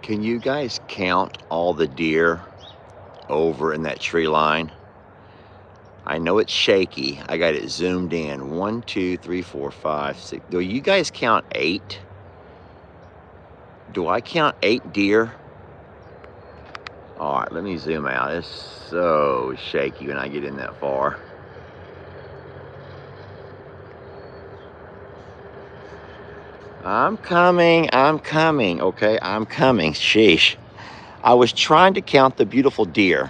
Can you guys count all the deer over in that tree line? I know it's shaky. I got it zoomed in. 1, 2, 3, 4, 5, 6. Do you guys count 8? Do I count 8 deer? All right, let me zoom out. It's so shaky when I get in that far. I'm coming, okay? I'm coming, sheesh. I was trying to count the beautiful deer.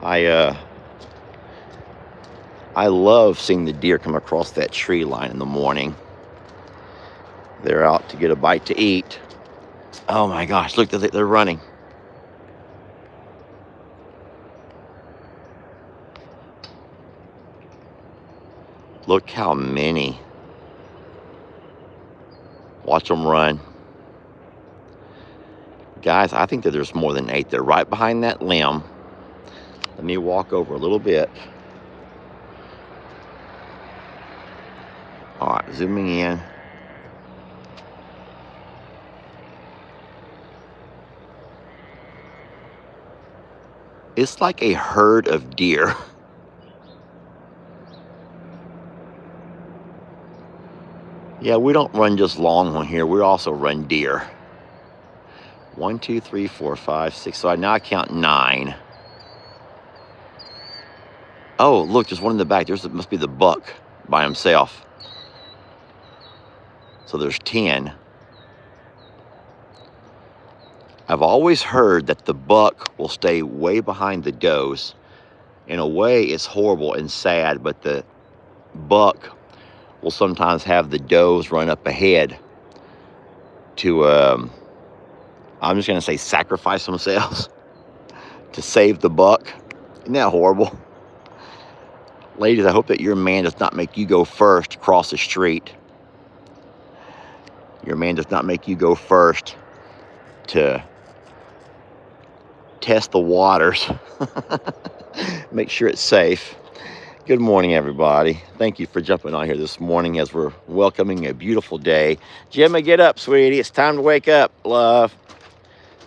I love seeing the deer come across that tree line in the morning. They're out to get a bite to eat. Oh my gosh, look, they're running. Look how many. Watch them run. Guys, I think that there's more than 8. They're right behind that limb. Let me walk over a little bit. All right, zooming in. It's like a herd of deer. Yeah, we don't run just longhorn here. We also run deer. 1, 2, 3, 4, 5, 6. So now I count 9. Oh, look, there's one in the back. There must be the buck by himself. So there's 10. I've always heard that the buck will stay way behind the does. In a way, it's horrible and sad, but the buck will sometimes have the does run up ahead to, I'm just going to say sacrifice themselves to save the buck. Isn't that horrible? Ladies, I hope that your man does not make you go first across the street. Your man does not make you go first to test the waters. Make sure it's safe. Good morning, everybody. Thank you for jumping on here this morning as we're welcoming a beautiful day. Jimmy, get up, sweetie. It's time to wake up, love.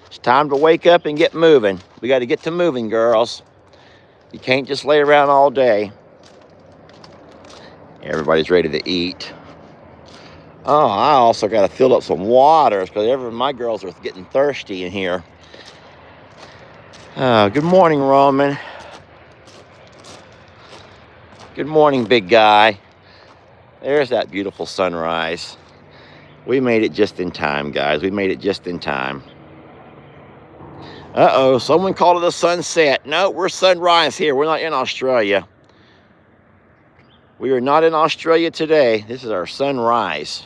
It's time to wake up and get moving. We got to get to moving, girls. You can't just lay around all day. Everybody's ready to eat. Oh, I also got to fill up some water because my girls are getting thirsty in here. Good morning, Roman. Good morning, big guy. There's that beautiful sunrise. We made it just in time, guys. We made it just in time. Uh-oh, someone called it a sunset. No, we're sunrise here. We're not in Australia. We are not in Australia today. This is our sunrise.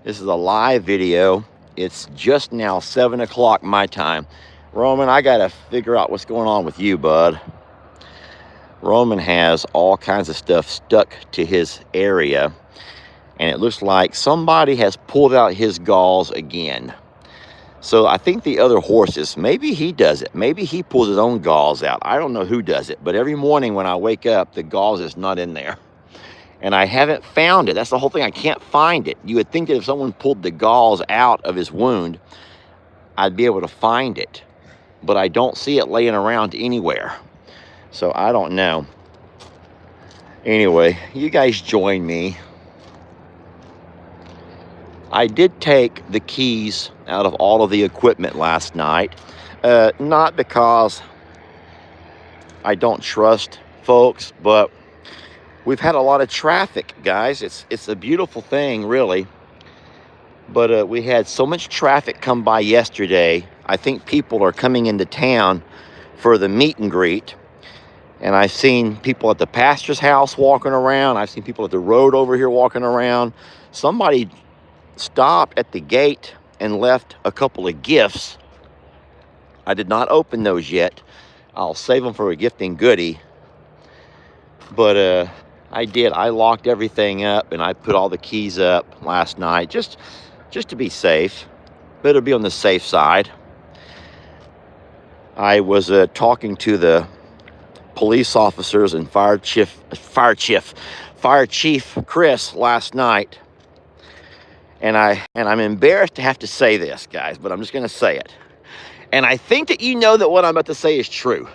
This is a live video. It's just now 7 o'clock my time. Roman, I got to figure out what's going on with you, bud. Roman has all kinds of stuff stuck to his area, and it looks like somebody has pulled out his galls again. So I think the other horses, maybe he does it. Maybe he pulls his own galls out. I don't know who does it, but every morning when I wake up, the galls is not in there. And I haven't found it. That's the whole thing. I can't find it. You would think that if someone pulled the galls out of his wound, I'd be able to find it. But I don't see it laying around anywhere. So I don't know. Anyway, you guys join me. I did take the keys out of all of the equipment last night. Not because I don't trust folks, but we've had a lot of traffic, guys. It's a beautiful thing, really. But we had so much traffic come by yesterday. I think people are coming into town for the meet and greet. And I've seen people at the pastor's house walking around. I've seen people at the road over here walking around. Somebody stopped at the gate and left a couple of gifts. I did not open those yet. I'll save them for a gifting goodie. But I did. I locked everything up and I put all the keys up last night just to be safe. Better be on the safe side. I was talking to the police officers and Fire Chief Chris last night. And I'm embarrassed to have to say this, guys, but I'm just going to say it. And I think that you know that what I'm about to say is true.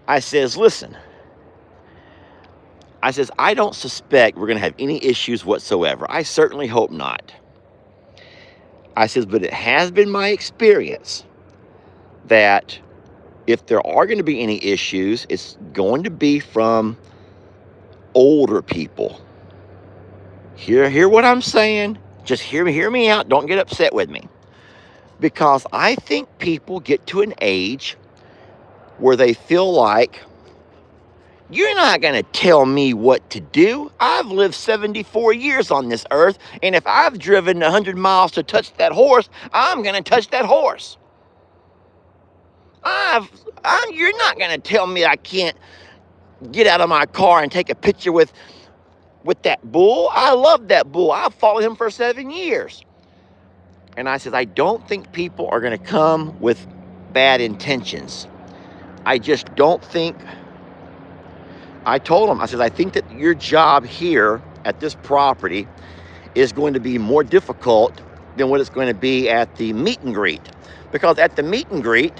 I says, listen. I says, I don't suspect we're going to have any issues whatsoever. I certainly hope not. I says, but it has been my experience that if there are going to be any issues, it's going to be from older people. Hear what I'm saying? Just hear me out. Don't get upset with me. Because I think people get to an age where they feel like, you're not going to tell me what to do. I've lived 74 years on this earth, and if I've driven 100 miles to touch that horse, I'm going to touch that horse. You're not going to tell me I can't get out of my car and take a picture with that bull. I love that bull. I've followed him for 7 years. And I said, I don't think people are going to come with bad intentions. I just don't think. I told him, I said, I think that your job here at this property is going to be more difficult than what it's going to be at the meet and greet. Because at the meet and greet,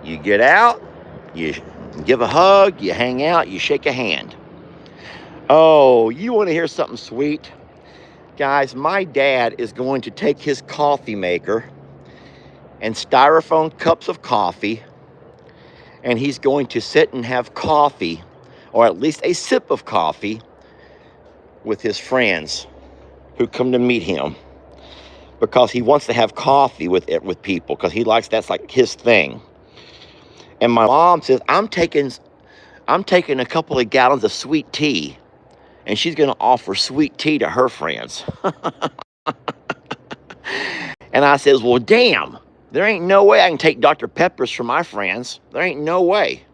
you get out, you give a hug, you hang out, you shake a hand. Oh, you want to hear something sweet? Guys, my dad is going to take his coffee maker and styrofoam cups of coffee, and he's going to sit and have coffee, or at least a sip of coffee, with his friends who come to meet him, because he wants to have coffee with people, because he likes, that's like his thing. And my mom says, I'm taking a couple of gallons of sweet tea, and she's going to offer sweet tea to her friends. And I says, well, damn, there ain't no way I can take Dr. Peppers for my friends. There ain't no way.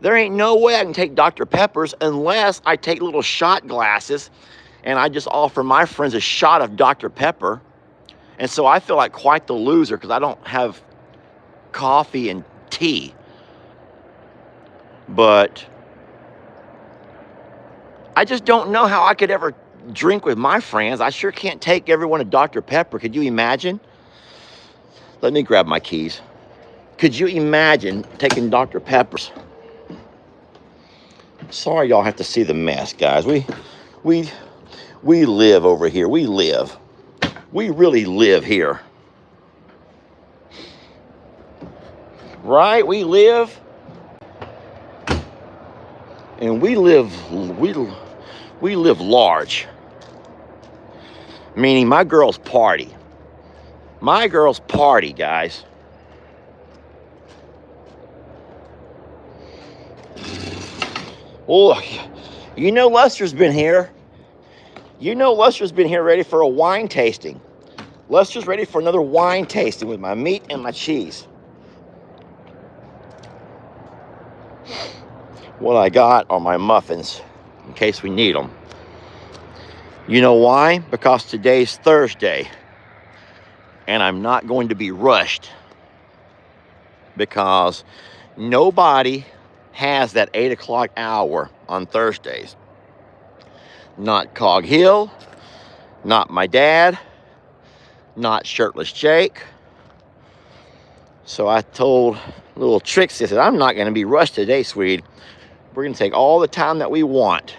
There ain't no way I can take Dr. Peppers unless I take little shot glasses and I just offer my friends a shot of Dr. Pepper. And so I feel like quite the loser because I don't have coffee and tea. But I just don't know how I could ever drink with my friends. I sure can't take everyone a Dr. Pepper. Could you imagine? Let me grab my keys. Could you imagine taking Dr. Peppers? Sorry y'all have to see the mess, guys. We live over here. We live. We really live here. Right? We live. And we live large. Meaning my girls party. My girls party, guys. Oh, you know Lester's been here. You know Lester's been here ready for a wine tasting. Lester's ready for another wine tasting with my meat and my cheese. What I got are my muffins, in case we need them. You know why? Because today's Thursday, and I'm not going to be rushed, because nobody has that 8 o'clock hour on Thursdays. Not Cog Hill, not my dad, not Shirtless Jake. So I told little Trixie, I said, I'm not going to be rushed today, sweetie. We're going to take all the time that we want.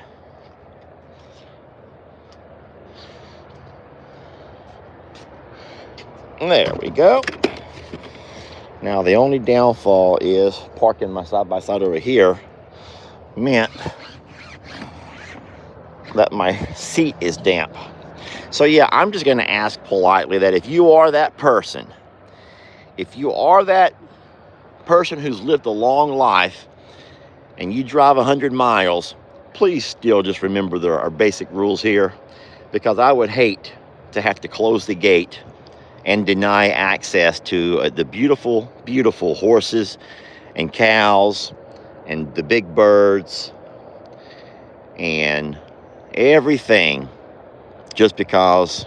There we go. Now, the only downfall is parking my side-by-side over here meant that my seat is damp. So, yeah, I'm just going to ask politely that if you are that person, who's lived a long life and you drive 100 miles, please still just remember there are basic rules here, because I would hate to have to close the gate and deny access to the beautiful, beautiful horses and cows and the big birds and everything, just because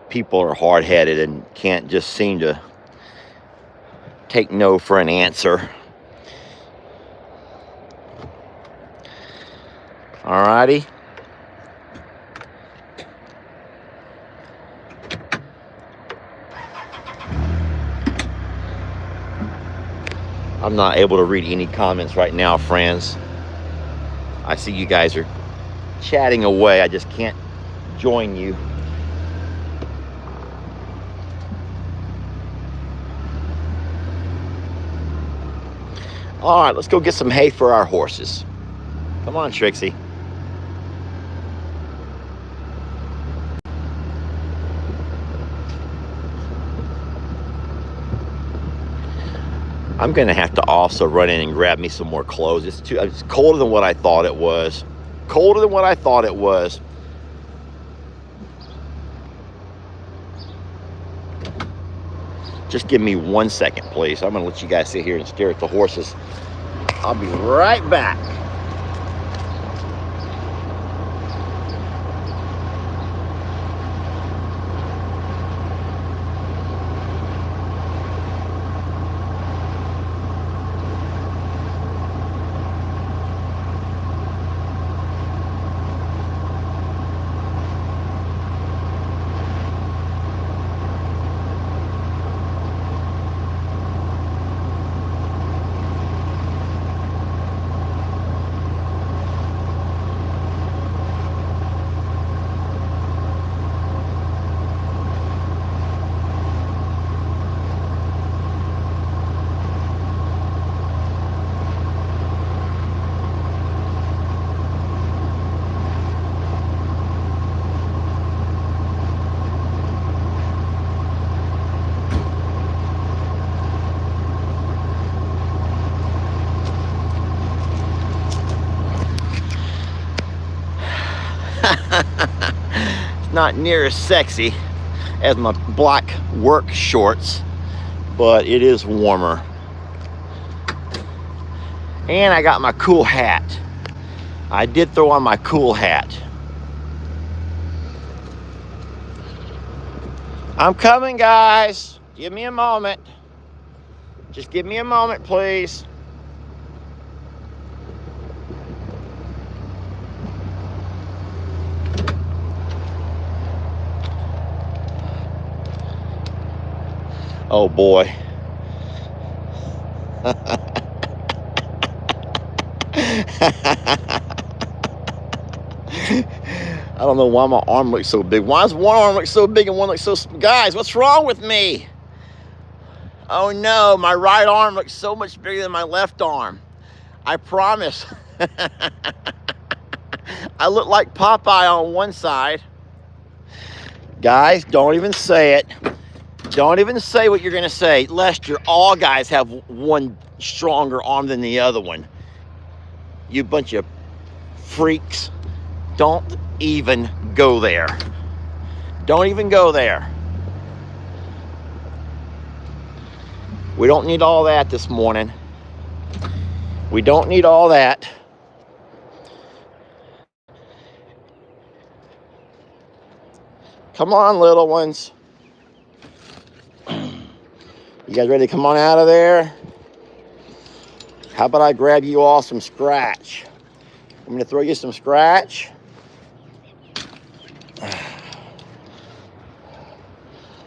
people are hard-headed and can't just seem to take no for an answer. Alrighty. I'm not able to read any comments right now, friends. I see you guys are chatting away. I just can't join you. All right, let's go get some hay for our horses. Come on, Trixie. I'm gonna have to also run in and grab me some more clothes. It's colder than what I thought it was. Colder than what I thought it was. Just give me 1 second, please. I'm gonna let you guys sit here and stare at the horses. I'll be right back. It's not near as sexy as my black work shorts, but it is warmer. And I got my cool hat. I did throw on my cool hat. I'm coming, guys. Give me a moment. Just give me a moment, please. Oh boy. I don't know why my arm looks so big. Why does one arm look so big and one looks so small? Guys, what's wrong with me? Oh no, my right arm looks so much bigger than my left arm. I promise. I look like Popeye on one side. Guys, don't even say it. Don't even say what you're gonna say. Lester, all guys have one stronger arm than the other one. You bunch of freaks. Don't even go there. Don't even go there. We don't need all that this morning. We don't need all that. Come on, little ones. You guys ready to come on out of there? How about I grab you all some scratch? I'm going to throw you some scratch.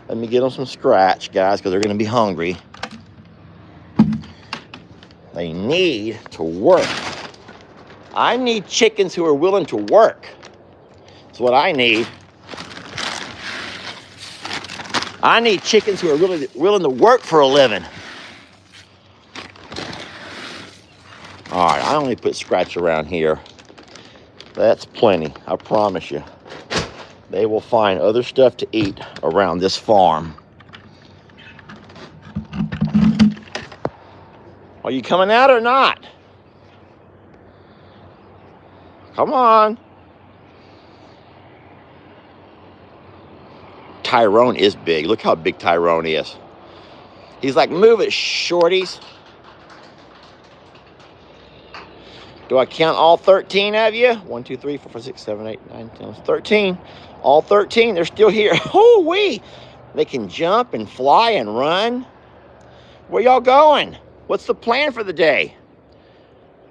Let me get them some scratch, guys, because they're going to be hungry. They need to work. I need chickens who are willing to work. That's what I need. I need chickens who are really willing to work for a living. All right, I only put scratch around here. That's plenty, I promise you. They will find other stuff to eat around this farm. Are you coming out or not? Come on. Tyrone is big. Look how big Tyrone is. He's like, move it, shorties. Do I count all 13 of you? 1, 2, 3, 4, 5, 6, 7, 8, 9, 10, 13. All 13, they're still here. Oh, wee. They can jump and fly and run. Where y'all going? What's the plan for the day?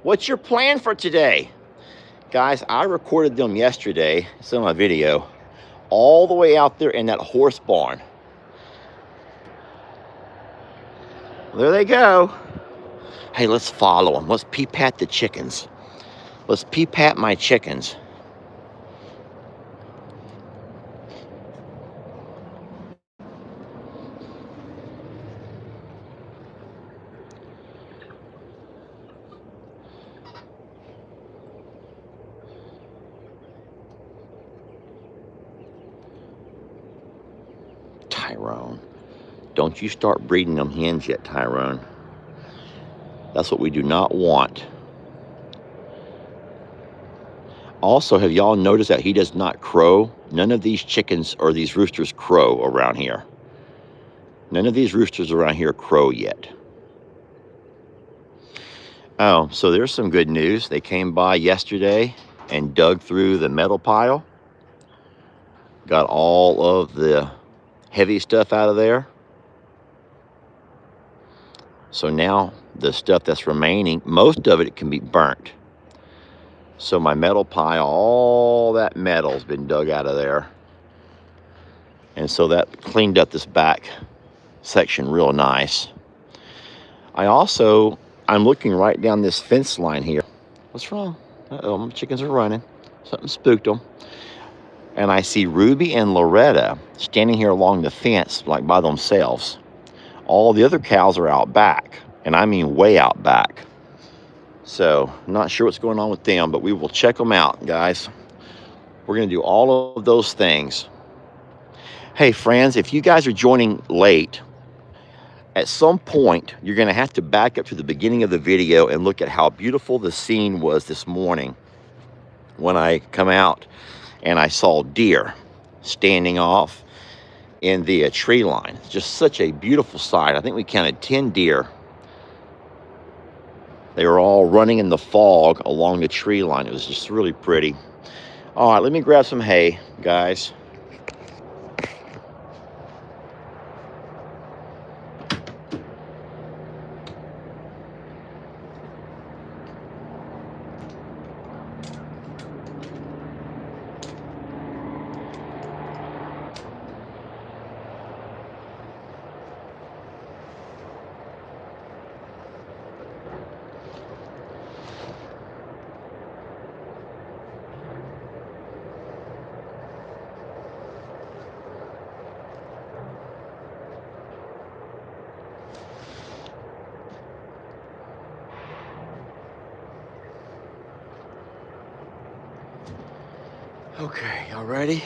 What's your plan for today? Guys, I recorded them yesterday. It's in my video. All the way out there in that horse barn. There they go. Hey, let's follow them. Let's peep at the chickens. Let's peep at my chickens. Tyrone, don't you start breeding them hens yet, Tyrone. That's what we do not want. Also, have y'all noticed that he does not crow? None of these chickens or these roosters crow around here. None of these roosters around here crow yet. Oh, so there's some good news. They came by yesterday and dug through the metal pile. Got all of the heavy stuff out of there. So now the stuff that's remaining, most of it can be burnt. So my metal pile, all that metal's been dug out of there. And so that cleaned up this back section real nice. I'm looking right down this fence line here. What's wrong? Uh-oh, my chickens are running. Something spooked them. And I see Ruby and Loretta standing here along the fence, like by themselves. All the other cows are out back, and I mean way out back. So, I'm not sure what's going on with them, but we will check them out, guys. We're going to do all of those things. Hey, friends, if you guys are joining late, at some point, you're going to have to back up to the beginning of the video and look at how beautiful the scene was this morning when I come out and I saw deer standing off in the tree line. It's just such a beautiful sight. I think we counted 10 deer. They were all running in the fog along the tree line. It was just really pretty. All right, let me grab some hay, guys. Okay, y'all ready?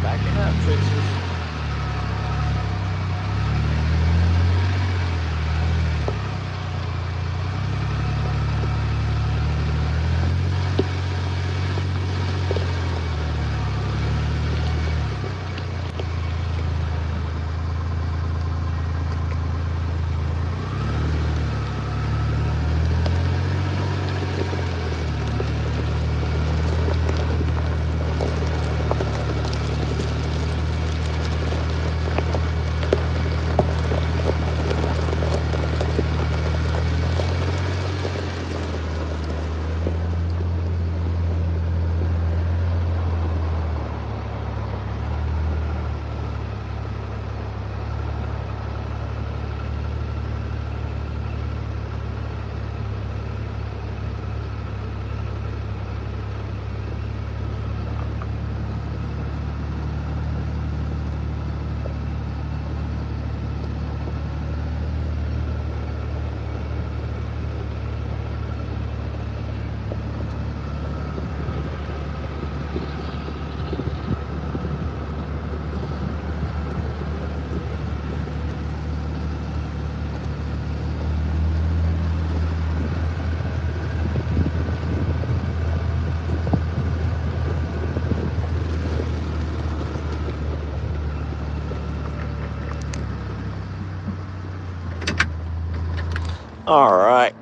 Backing up, Trixie. All right.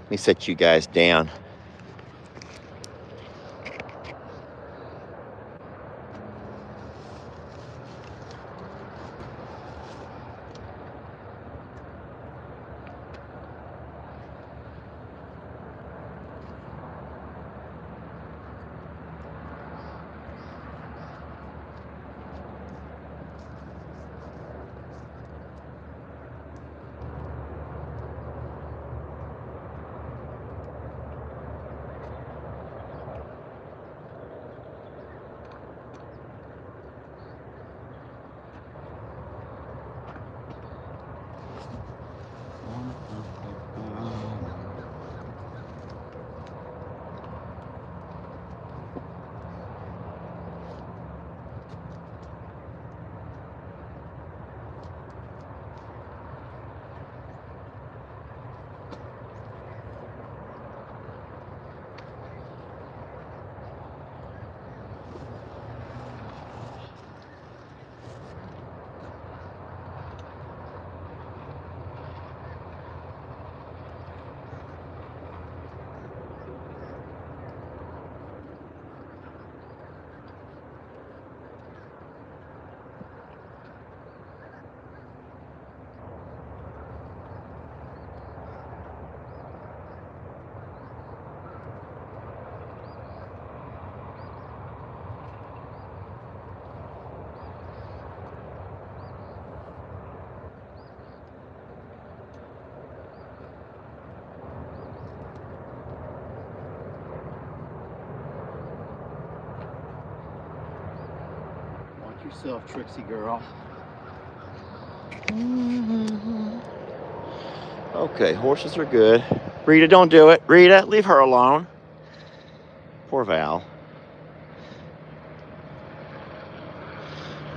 Let me set you guys down. yourself, Trixie girl. Okay, horses are good. Rita, don't do it. Rita, leave her alone. Poor Val.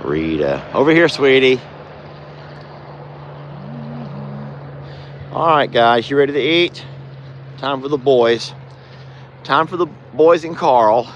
Rita, over here, sweetie. All right, guys, you ready to eat? Time for the boys. Time for the boys and Carl.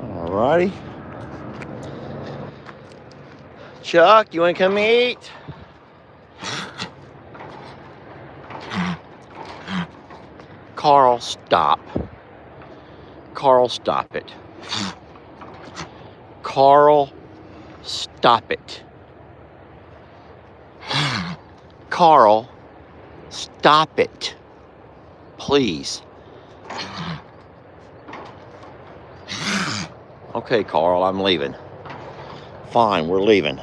Alrighty. Chuck, you want to come eat? Carl, stop. Carl, stop it. Carl, stop it. Carl, stop it. Please. Okay, Carl, I'm leaving. Fine, we're leaving.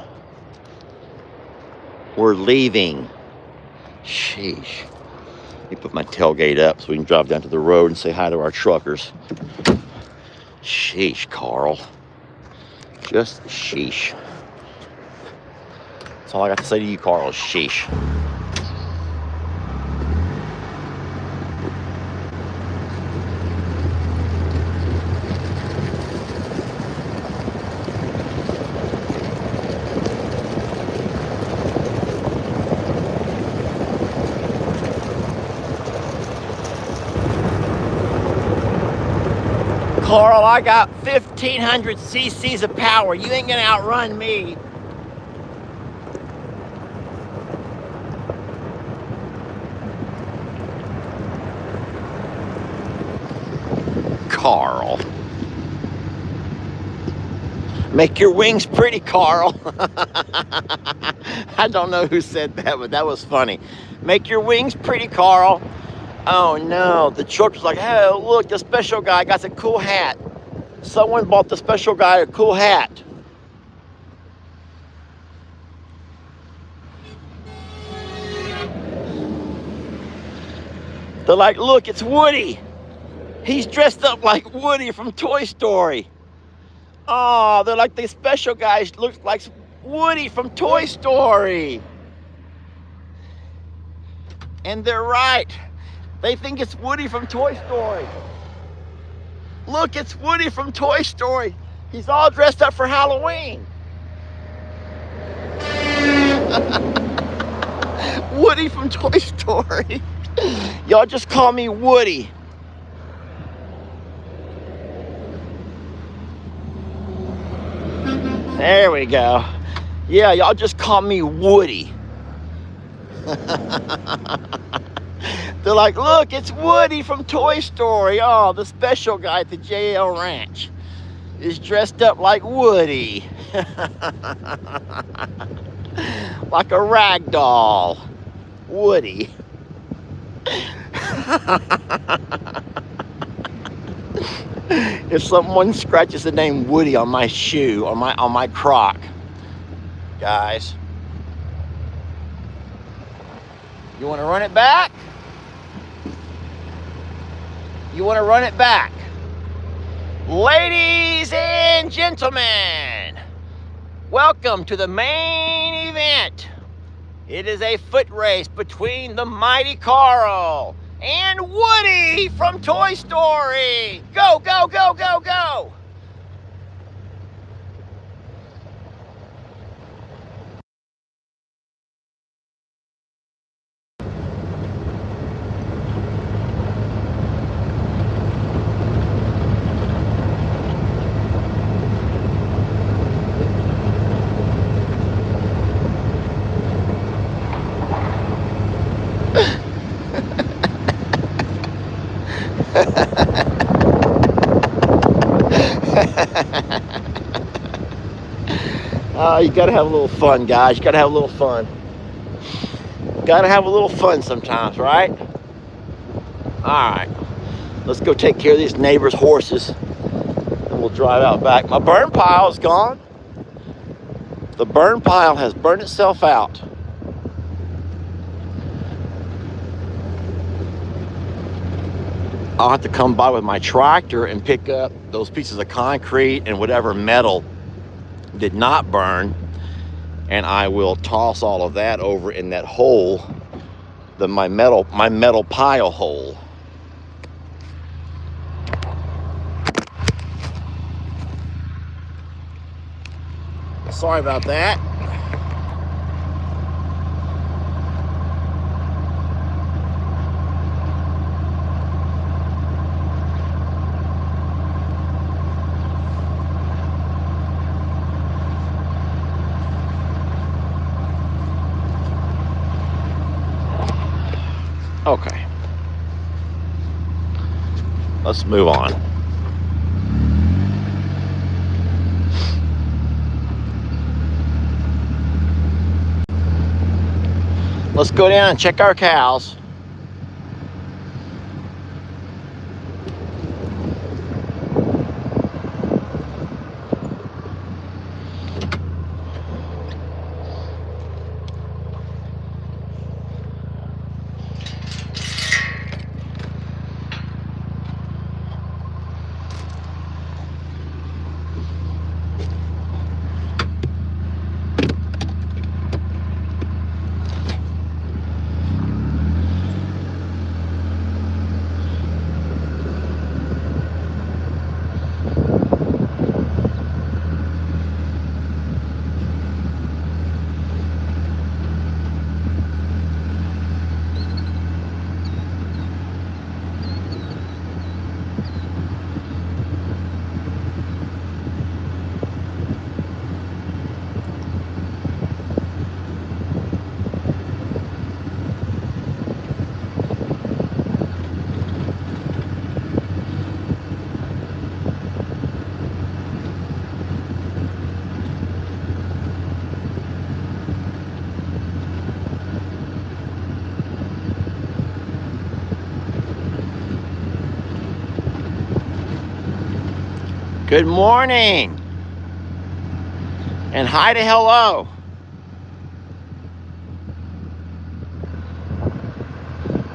We're leaving. Sheesh. Let me put my tailgate up so we can drive down to the road and say hi to our truckers. Sheesh, Carl. Just sheesh. That's all I got to say to you, Carl, is sheesh. Carl, I got 1,500 cc's of power. You ain't gonna outrun me. Carl. Make your wings pretty, Carl. I don't know who said that, but that was funny. Make your wings pretty, Carl. Oh no, the church was like, hey, look, the special guy got a cool hat. Someone bought the special guy a cool hat. They're like, look, it's Woody. He's dressed up like Woody from Toy Story. Oh, they're like, the special guy looks like Woody from Toy Story. And they're right. They think it's Woody from Toy Story. Look, it's Woody from Toy Story. He's all dressed up for Halloween. Woody from Toy Story. Y'all just call me Woody. There we go. Yeah, y'all just call me Woody. They're like, look, it's Woody from Toy Story. Oh, the special guy at the JL Ranch is dressed up like Woody. Like a rag doll. Woody. If someone scratches the name Woody on my shoe, on my Croc, guys, you want to run it back? You want to run it back? Ladies and gentlemen, welcome to the main event. It is a foot race between the mighty Carl and Woody from Toy Story. Go, go, go, go, go. You gotta have a little fun, guys. You gotta have a little fun. Gotta have a little fun sometimes, right? All right, let's go take care of these neighbors' horses, and we'll drive out back. My burn pile is gone. The burn pile has burned itself out. I'll have to come by with my tractor and pick up those pieces of concrete and whatever metal did not burn, and I will toss all of that over in that hole, my metal pile hole. Sorry about that. Okay. Let's move on. Let's go down and check our cows. Good morning. And hi to hello.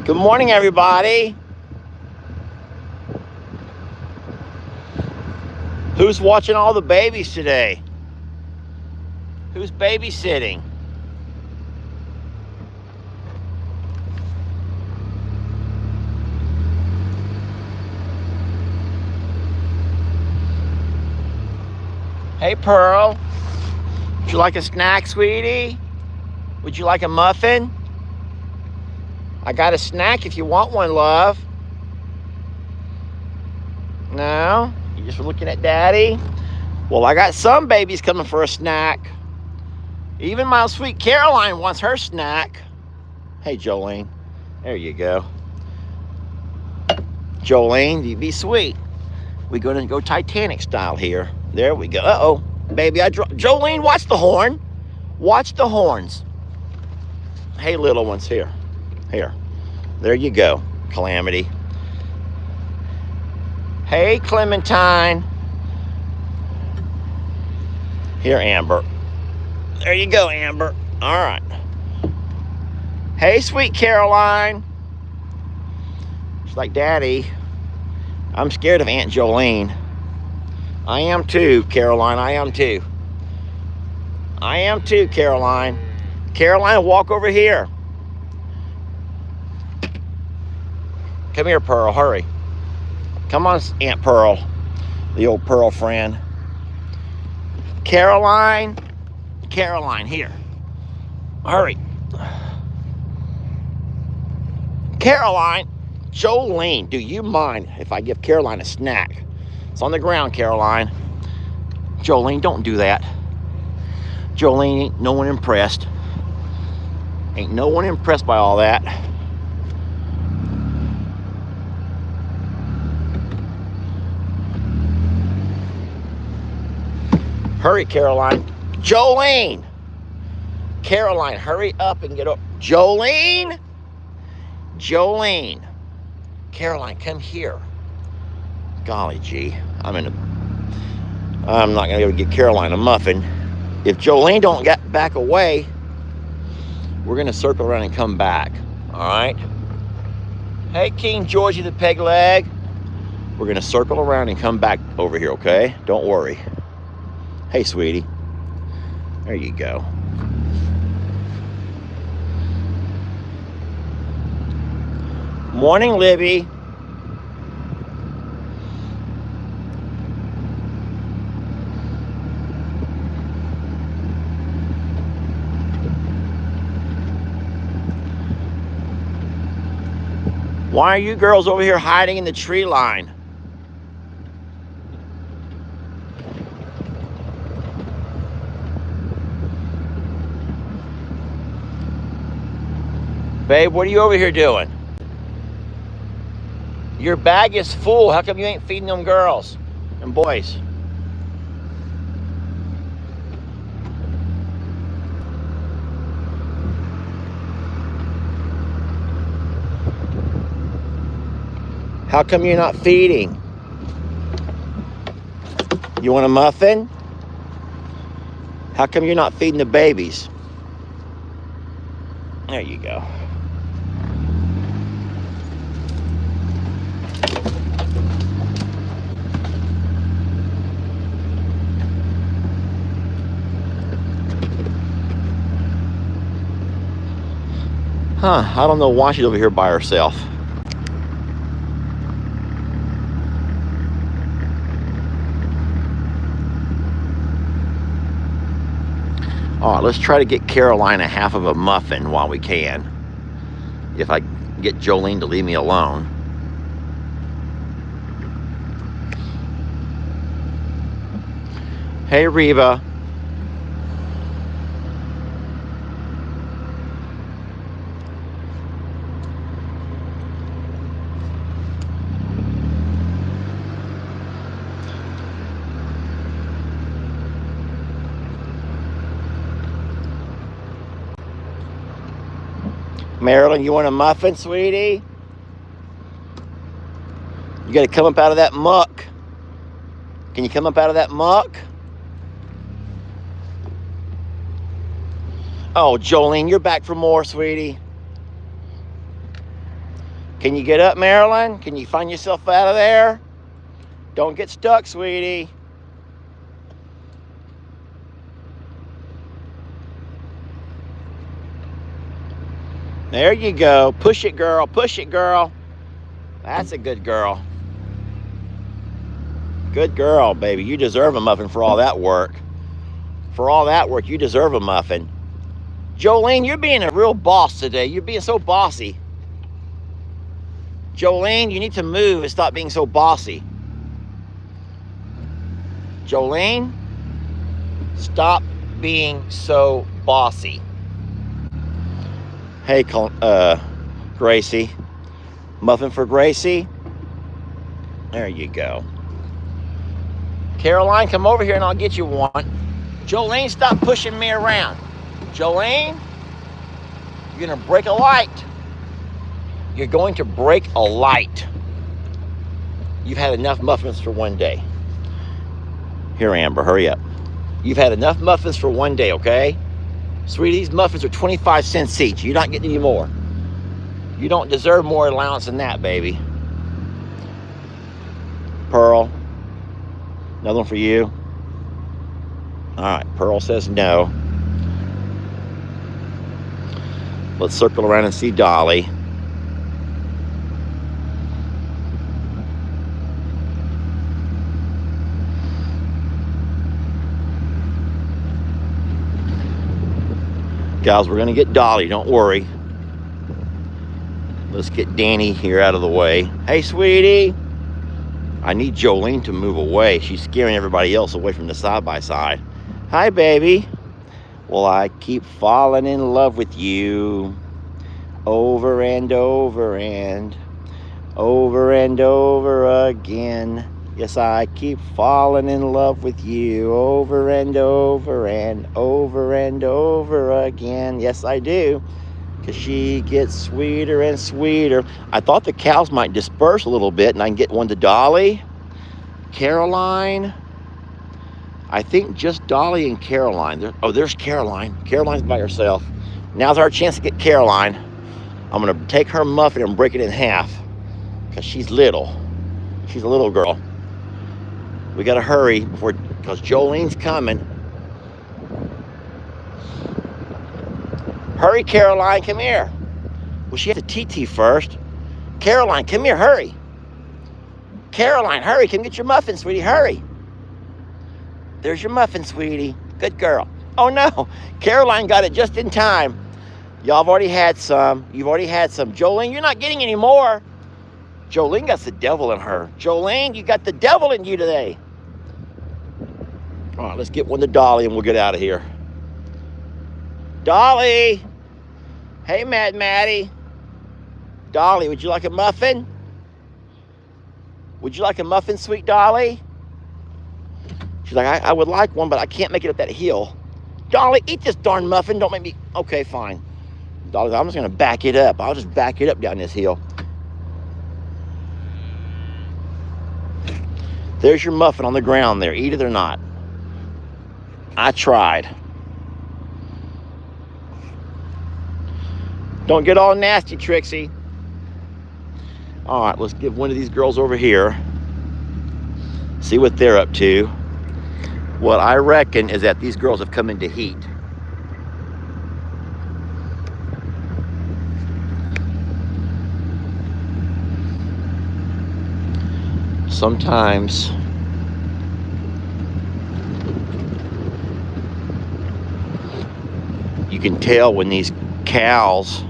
Good morning, everybody. Who's watching all the babies today? Who's babysitting? Hey, Pearl. Would you like a snack, sweetie? Would you like a muffin? I got a snack if you want one, love. No? You just looking at Daddy? Well, I got some babies coming for a snack. Even my sweet Caroline wants her snack. Hey, Jolene. There you go. Jolene, you be sweet. We're going to go Titanic style here. There we go. Uh-oh. Baby, Jolene, watch the horn. Watch the horns. Hey, little ones, here. Here. There you go, Calamity. Hey, Clementine. Here, Amber. There you go, Amber. All right. Hey, sweet Caroline. She's like, Daddy, I'm scared of Aunt Jolene. I am too, Caroline. I am too. I am too, Caroline. Caroline, walk over here. Come here, Pearl. Hurry. Come on, Aunt Pearl. The old Pearl friend. Caroline. Caroline, here. Hurry. Caroline. Jolene, do you mind if I give Caroline a snack? It's on the ground, Caroline. Jolene, don't do that. Jolene, ain't no one impressed. Ain't no one impressed by all that. Hurry, Caroline. Jolene! Caroline, hurry up and get up. Jolene! Jolene! Caroline, come here. Golly gee, I'm not gonna be able to get Caroline a muffin. If Jolene don't get back away, we're gonna circle around and come back. All right? Hey, King Georgie the peg leg. We're gonna circle around and come back over here, okay? Don't worry. Hey, sweetie. There you go. Morning, Libby. Why are you girls over here hiding in the tree line? Babe, what are you over here doing? Your bag is full. How come you ain't feeding them girls and boys? How come you're not feeding? You want a muffin? How come you're not feeding the babies? There you go. Huh, I don't know why she's over here by herself. All right, let's try to get Caroline a half of a muffin while we can. If I get Jolene to leave me alone. Hey, Reba. Marilyn, you want a muffin, sweetie? You gotta come up out of that muck. Can you come up out of that muck? Oh, Jolene, you're back for more, sweetie. Can you get up, Marilyn? Can you find yourself out of there? Don't get stuck, sweetie. There you go. Push it, girl. Push it, girl. That's a good girl. Good girl, baby. You deserve a muffin for all that work. For all that work, you deserve a muffin. Jolene, you're being a real boss today. You're being so bossy. Jolene, you need to move and stop being so bossy. Jolene, stop being so bossy. Hey, Gracie. Muffin for Gracie? There you go. Caroline, come over here and I'll get you one. Jolene, stop pushing me around. Jolene, you're gonna break a light. You're going to break a light. You've had enough muffins for one day. Here, Amber, hurry up. You've had enough muffins for one day, okay? Sweetie, these muffins are 25 cents each. You're not getting any more. You don't deserve more allowance than that, baby. Pearl, another one for you. All right, Pearl says no. Let's circle around and see Dolly. Guys, we're gonna get Dolly, don't worry. Let's get Danny here out of the way. Hey, sweetie. I need Jolene to move away. She's scaring everybody else away from the side-by-side. Hi, baby. Well, I keep falling in love with you. Over and over and over and over again. Yes, I keep falling in love with you over and over and over and over again. Yes, I do. Because she gets sweeter and sweeter. I thought the cows might disperse a little bit and I can get one to Dolly, Caroline. I think just Dolly and Caroline. There's Caroline. Caroline's by herself. Now's our chance to get Caroline. I'm going to take her muffin and break it in half because she's little. She's a little girl. We got to hurry because Jolene's coming. Hurry, Caroline, come here. Well, she has a TT first. Caroline, come here, hurry. Caroline, hurry, come get your muffin, sweetie, hurry. There's your muffin, sweetie. Good girl. Oh, no. Caroline got it just in time. Y'all have already had some. You've already had some. Jolene, you're not getting any more. Jolene got the devil in her. Jolene, you got the devil in you today. All right, let's get one to Dolly and we'll get out of here. Dolly. Hey, Maddie. Dolly, would you like a muffin? Would you like a muffin, sweet Dolly? She's like, I would like one, but I can't make it up that hill. Dolly, eat this darn muffin. Don't make me... Okay, fine. Dolly, I'm just going to back it up. I'll just back it up down this hill. There's your muffin on the ground there. Eat it or not. I tried. Don't get all nasty, Trixie. All right, let's give one of these girls over here. See what they're up to. What I reckon is that these girls have come into heat. Sometimes you can tell when these cows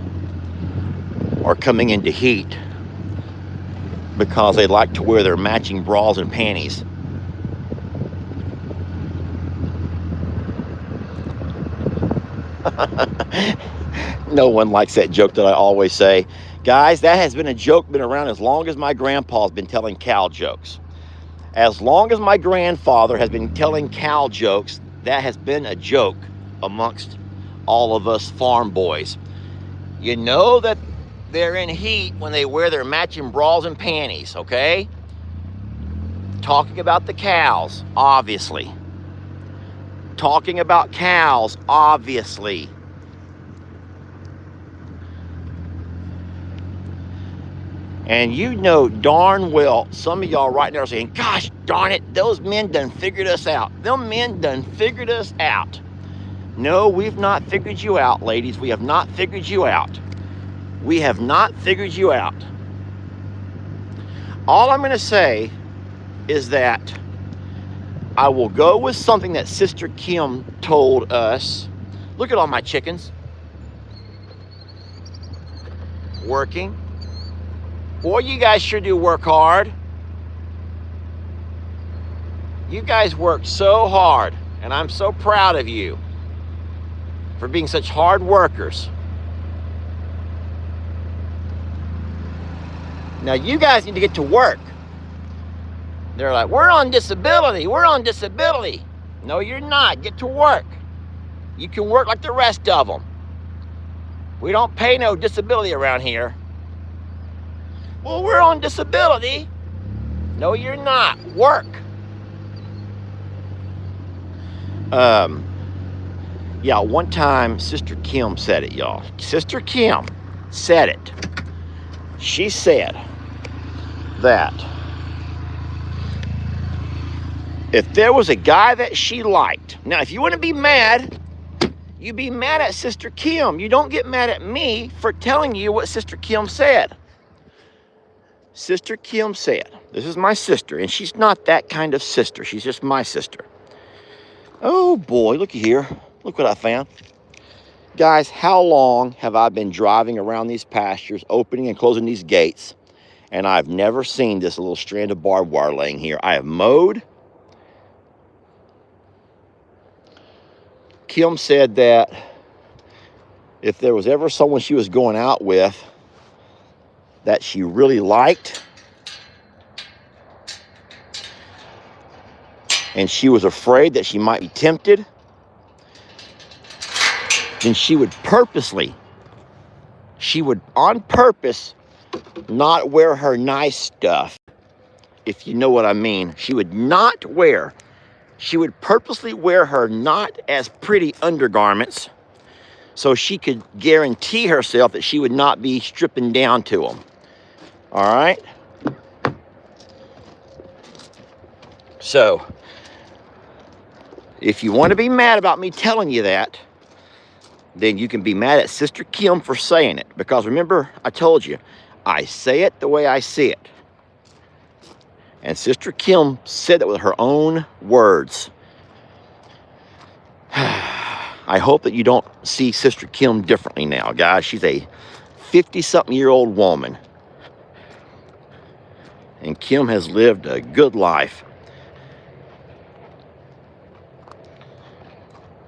are coming into heat because they like to wear their matching bras and panties. No one likes that joke that I always say. Guys, that has been a joke, been around as long as my grandpa's been telling cow jokes. As long as my grandfather has been telling cow jokes, that has been a joke amongst all of us farm boys. You know that they're in heat when they wear their matching bras and panties, okay? Talking about the cows, obviously. Talking about cows, obviously. And you know darn well, some of y'all right now are saying, gosh darn it, those men done figured us out. Them men done figured us out. No, we've not figured you out, ladies. We have not figured you out. We have not figured you out. All I'm going to say is that I will go with something that Sister Kim told us. Look at all my chickens. Working. Boy, you guys sure do work hard. You guys work so hard, and I'm so proud of you for being such hard workers. Now, you guys need to get to work. They're like, we're on disability. We're on disability. No, you're not. Get to work. You can work like the rest of them. We don't pay no disability around here. Well, we're on disability. No, you're not. Work. Yeah, one time Sister Kim said it, y'all. Sister Kim said it. She said that if there was a guy that she liked, now if you want to be mad, you be mad at Sister Kim. You don't get mad at me for telling you what Sister Kim said. Sister Kim said, this is my sister, and she's not that kind of sister. She's just my sister. Oh boy, looky here. Look what I found. Guys, how long have I been driving around these pastures, opening and closing these gates, and I've never seen this little strand of barbed wire laying here. I have mowed. Kim said that if there was ever someone she was going out with that she really liked, and she was afraid that she might be tempted, then she would on purpose not wear her nice stuff, if you know what I mean. She would purposely wear her not as pretty undergarments so she could guarantee herself that she would not be stripping down to them. All right? So, if you want to be mad about me telling you that, then you can be mad at Sister Kim for saying it. Because remember, I told you, I say it the way I see it. And Sister Kim said it with her own words. I hope that you don't see Sister Kim differently now, guys. She's a 50-something-year-old woman. And Kim has lived a good life.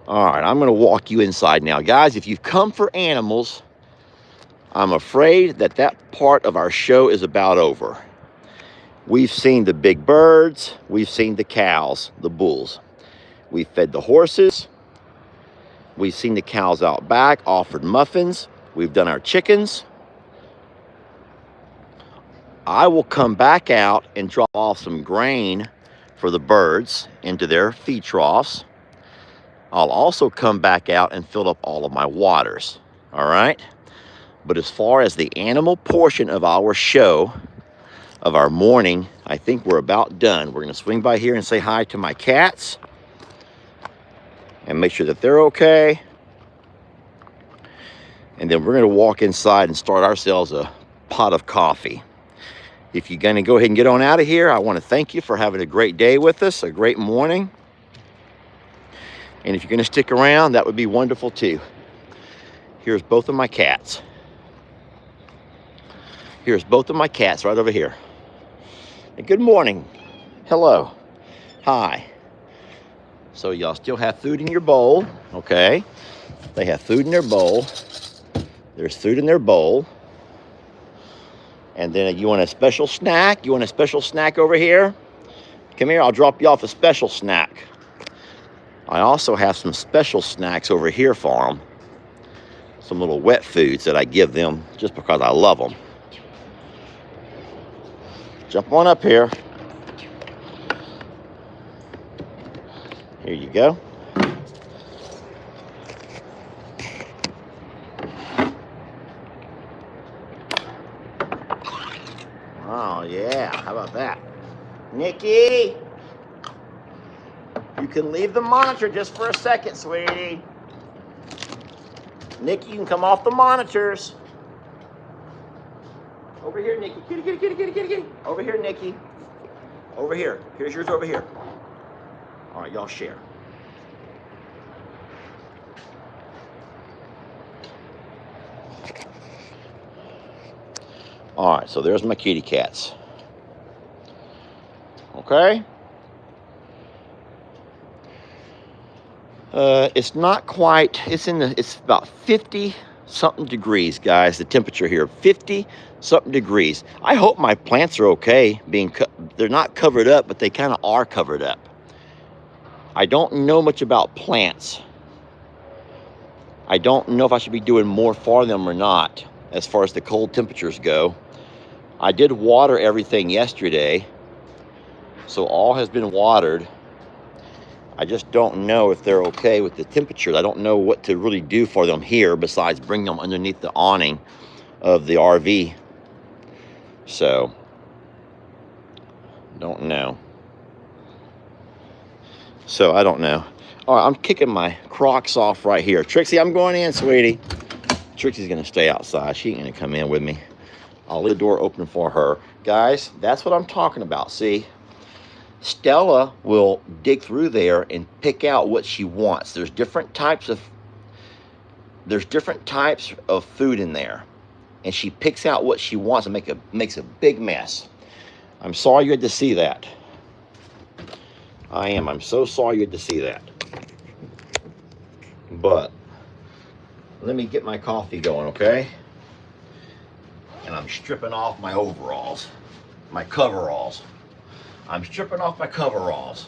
All right, I'm going to walk you inside now. Guys, if you've come for animals, I'm afraid that that part of our show is about over. We've seen the big birds. We've seen the cows, the bulls. We've fed the horses. We've seen the cows out back, offered muffins. We've done our chickens. I will come back out and drop off some grain for the birds into their feed troughs. I'll also come back out and fill up all of my waters, all right? But as far as the animal portion of our show, of our morning, I think we're about done. We're going to swing by here and say hi to my cats and make sure that they're okay. And then we're going to walk inside and start ourselves a pot of coffee. If you're going to go ahead and get on out of here, I want to thank you for having a great day with us, a great morning. And if you're going to stick around, that would be wonderful too. Here's both of my cats. Here's both of my cats right over here. And good morning. Hello. Hi. So y'all still have food in your bowl, okay? They have food in their bowl. There's food in their bowl. And then you want a special snack? You want a special snack over here? Come here, I'll drop you off a special snack. I also have some special snacks over here for them. Some little wet foods that I give them just because I love them. Jump on up here. Here you go. Oh, yeah. How about that? Nikki! You can leave the monitor just for a second, sweetie. Nikki, you can come off the monitors. Over here, Nikki. Kitty, kitty, kitty, kitty, kitty, kitty. Over here, Nikki. Over here. Here's yours over here. All right, y'all share. All right, so there's my kitty cats. Okay? It's not quite, it's about 50-something degrees, guys, the temperature here, 50-something degrees. I hope my plants are okay, they're not covered up, but they kind of are covered up. I don't know much about plants. I don't know if I should be doing more for them or not, as far as the cold temperatures go. I did water everything yesterday, so all has been watered. I just don't know if they're okay with the temperatures. I don't know what to really do for them here besides bring them underneath the awning of the RV. So, don't know. So, I don't know. All right, I'm kicking my Crocs off right here. Trixie, I'm going in, sweetie. Trixie's going to stay outside. She ain't going to come in with me. I'll leave the door open for her. Guys, that's what I'm talking about, see? Stella will dig through there and pick out what she wants. There's different types of food in there, and she picks out what she wants and makes a big mess. I'm sorry you had to see that. I am. I'm so sorry you had to see that. But let me get my coffee going, okay? And I'm stripping off my overalls, my coveralls. I'm stripping off my coveralls.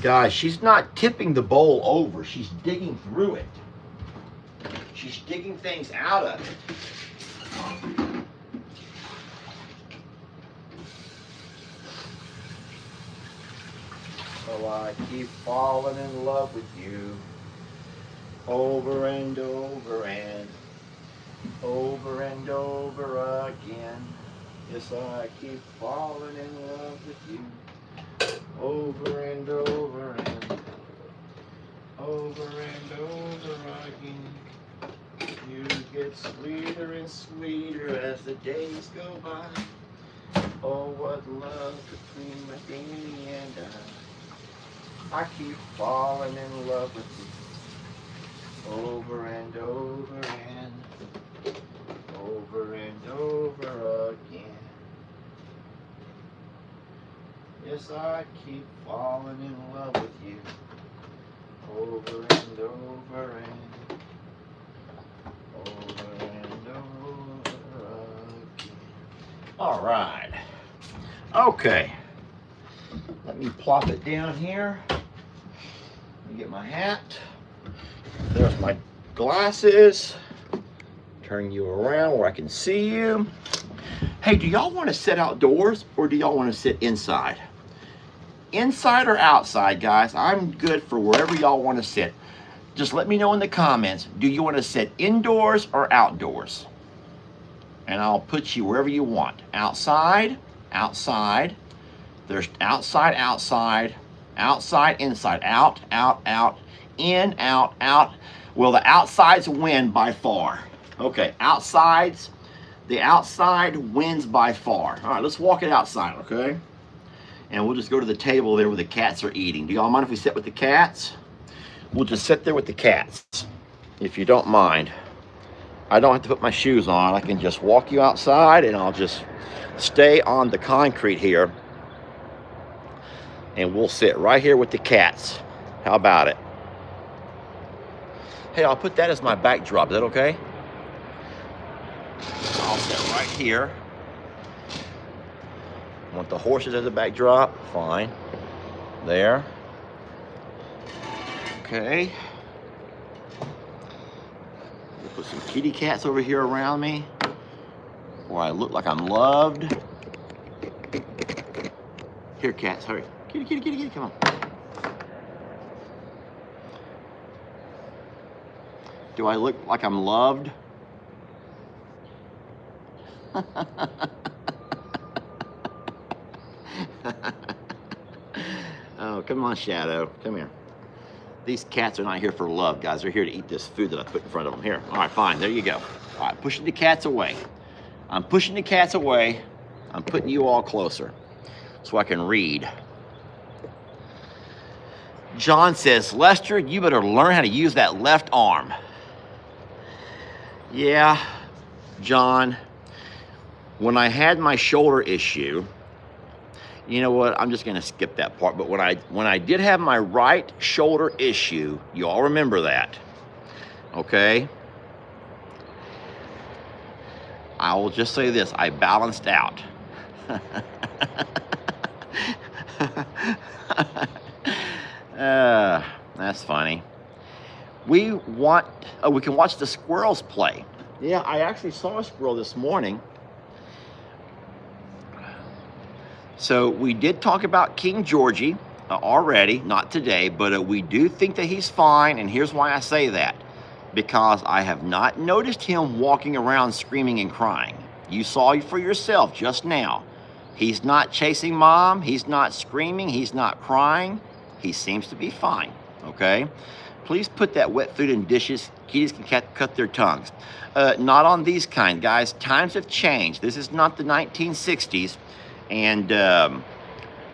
Guys, she's not tipping the bowl over. She's digging through it. She's digging things out of it. So I keep falling in love with you over and over and over and over again. Yes, I keep falling in love with you over and over and over and over again. You get sweeter and sweeter as the days go by. Oh, what love between my Danny and I keep falling in love with you over and over and over and over again. Yes, I keep falling in love with you over and over and over and over again. All right. Okay. Let me plop it down here. Let me get my hat. There's my glasses. Turn you around where I can see you. Hey, do y'all want to sit outdoors or do y'all want to sit inside? Inside or outside, guys? I'm good for wherever y'all want to sit. Just let me know in the comments. Do you want to sit indoors or outdoors? And I'll put you wherever you want. Outside, outside. There's outside, outside, outside, inside, out, out, out, in, out, out. Well, the outsides win by far. Okay, outsides, the outside wins by far. All right, let's walk it outside, okay? And we'll just go to the table there where the cats are eating. Do y'all mind if we sit with the cats? We'll just sit there with the cats, if you don't mind. I don't have to put my shoes on. I can just walk you outside and I'll just stay on the concrete here. And we'll sit right here with the cats. How about it? Hey, I'll put that as my backdrop. Is that okay? I'll sit right here. Want the horses as a backdrop? Fine. There. Okay. We'll put some kitty cats over here around me where I look like I'm loved. Here, cats, hurry. Kitty, kitty, kitty, kitty, come on. Do I look like I'm loved? Oh, come on, Shadow. Come here. These cats are not here for love, guys. They're here to eat this food that I put in front of them. Here. All right, fine. There you go. All right, pushing the cats away. I'm pushing the cats away. I'm putting you all closer so I can read. John says, Lester, you better learn how to use that left arm. Yeah, John, when I had my shoulder issue, you know what, I'm just going to skip that part. But when I did have my right shoulder issue, you all remember that, okay? I will just say this, I balanced out. That's funny. We can watch the squirrels play. Yeah, I actually saw a squirrel this morning. So we did talk about King Georgie already, not today, but we do think that he's fine, and here's why I say that. Because I have not noticed him walking around screaming and crying. You saw for yourself just now. He's not chasing mom, he's not screaming, he's not crying. He seems to be fine, okay? Please put that wet food in dishes. Kitties can cut their tongues. Not on these kind, guys. Times have changed. This is not the 1960s. And no,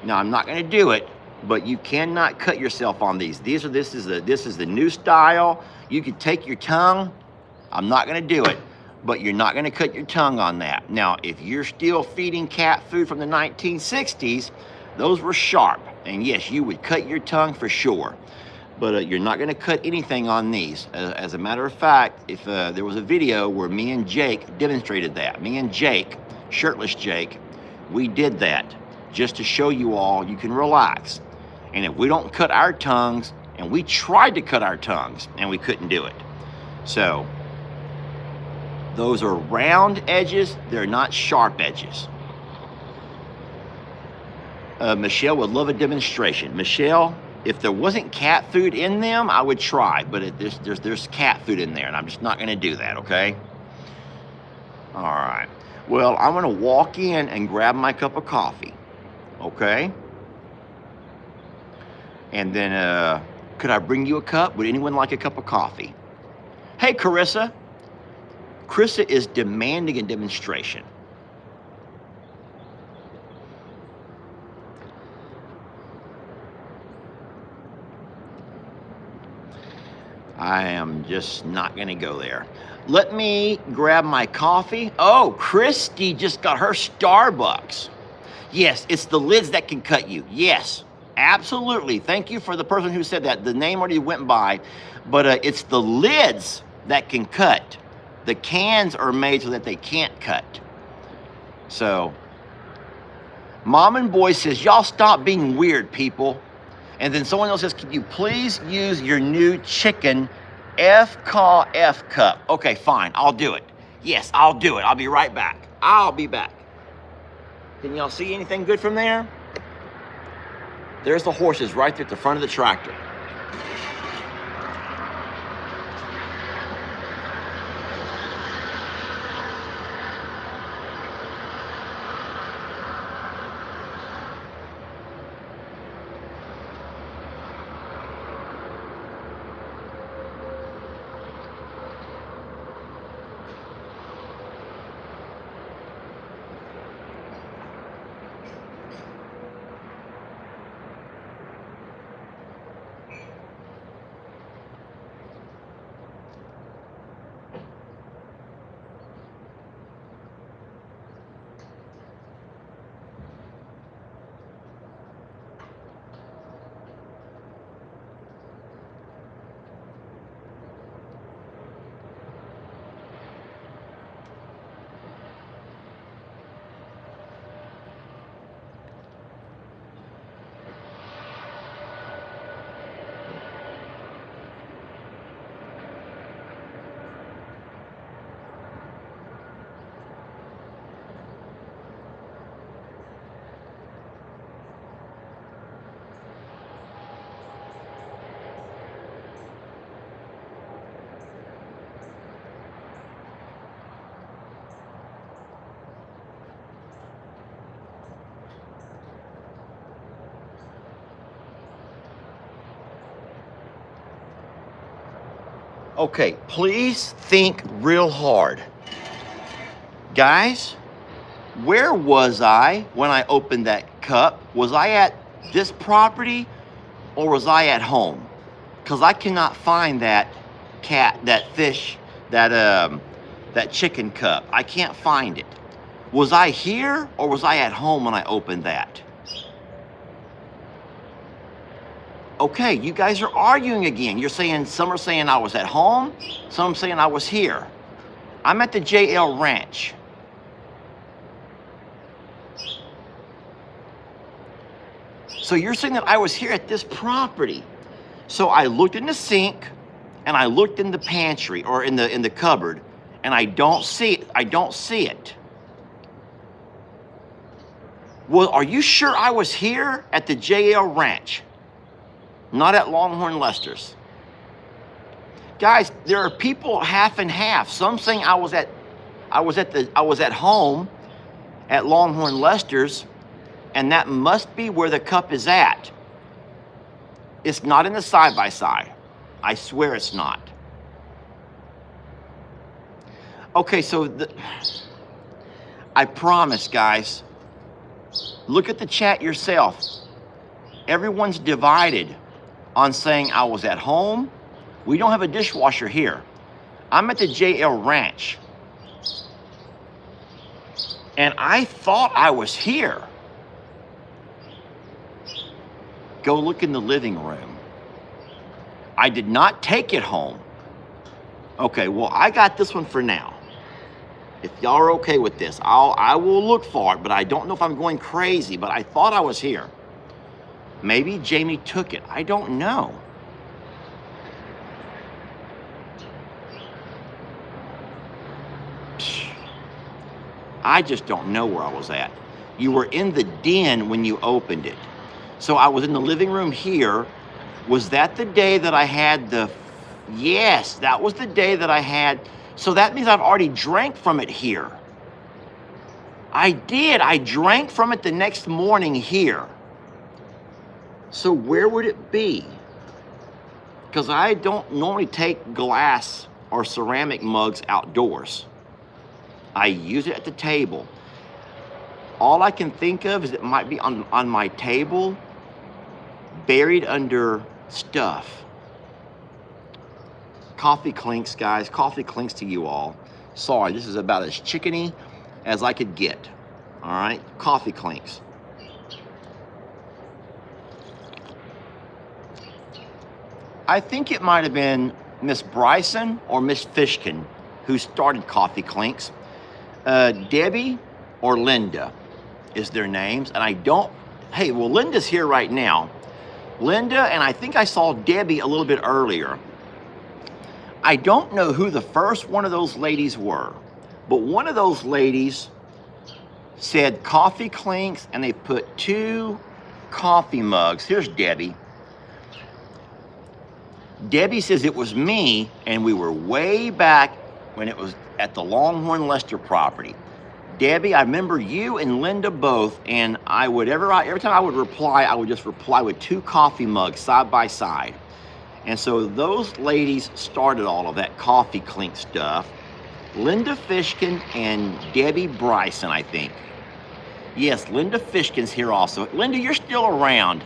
I'm not going to do it, but you cannot cut yourself on these. This is the new style. You can take your tongue. I'm not going to do it, but you're not going to cut your tongue on that. Now, if you're still feeding cat food from the 1960s, those were sharp. And yes, you would cut your tongue for sure. But you're not going to cut anything on these. As a matter of fact, if there was a video where me and Jake demonstrated that. Me and Jake, shirtless Jake, we did that just to show you all you can relax. And if we don't cut our tongues, and we tried to cut our tongues, and we couldn't do it. So, those are round edges. They're not sharp edges. Michelle would love a demonstration. Michelle, if there wasn't cat food in them, I would try. But there's cat food in there, and I'm just not going to do that, okay? All right. Well, I'm going to walk in and grab my cup of coffee, okay? And then, could I bring you a cup? Would anyone like a cup of coffee? Hey, Carissa. Carissa is demanding a demonstration. I am just not going to go there. Let me grab my coffee. Oh, Christy just got her Starbucks. Yes, it's the lids that can cut you. Yes, absolutely. Thank you for the person who said that. The name already went by, but it's the lids that can cut. The cans are made so that they can't cut. So, Mom and Boy says, y'all stop being weird, people. And then someone else says, can you please use your new chicken F cup? Okay, fine, I'll do it. Yes, I'll do it. I'll be right back. I'll be back. Can y'all see anything good from there? There's the horses right there at the front of the tractor. Okay, please think real hard. Guys, where was I when I opened that cup? Was I at this property or was I at home? Because I cannot find that fish, that chicken cup. I can't find it. Was I here or was I at home when I opened that? Okay, you guys are arguing again. You're saying, some are saying I was at home, some saying I was here. I'm at the JL Ranch. So you're saying that I was here at this property. So I looked in the sink and I looked in the pantry or in the cupboard and I don't see it. I don't see it. Well, are you sure I was here at the JL Ranch? Not at Longhorn Lester's. Guys, there are people half and half. Some saying I was at home at Longhorn Lester's, and that must be where the cup is at. It's not in the side-by-side. I swear it's not. Okay, so I promise, guys, look at the chat yourself. Everyone's divided on saying I was at home. We don't have a dishwasher here. I'm at the JL Ranch. And I thought I was here. Go look in the living room. I did not take it home. Okay, well, I got this one for now. If y'all are okay with this, I will look for it, but I don't know if I'm going crazy, but I thought I was here. Maybe Jamie took it. I don't know. I just don't know where I was at. You were in the den when you opened it. So I was in the living room here. Was that the day that I had the... Yes, that was the day that I had... So that means I've already drank from it here. I did. I drank from it the next morning here. So where would it be? Because I don't normally take glass or ceramic mugs outdoors. I use it at the table. All I can think of is it might be on my table, buried under stuff. Coffee clinks, guys. Coffee clinks to you all. Sorry, this is about as chickeny as I could get. All right, coffee clinks. I think it might have been Miss Bryson or Miss Fishkin who started Coffee Clinks. Debbie or Linda is their names. And I don't, hey, well, Linda's here right now. Linda, and I think I saw Debbie a little bit earlier. I don't know who the first one of those ladies were, but one of those ladies said Coffee Clinks, and they put 2 coffee mugs. Here's Debbie. Debbie says it was me, and we were way back when it was at the Longhorn Lester property. Debbie, I remember you and Linda both, and every time I would reply, I would just reply with 2 coffee mugs side by side. And so those ladies started all of that Coffee Clink stuff. Linda Fishkin and Debbie Bryson, I think. Yes, Linda Fishkin's here also. Linda, you're still around.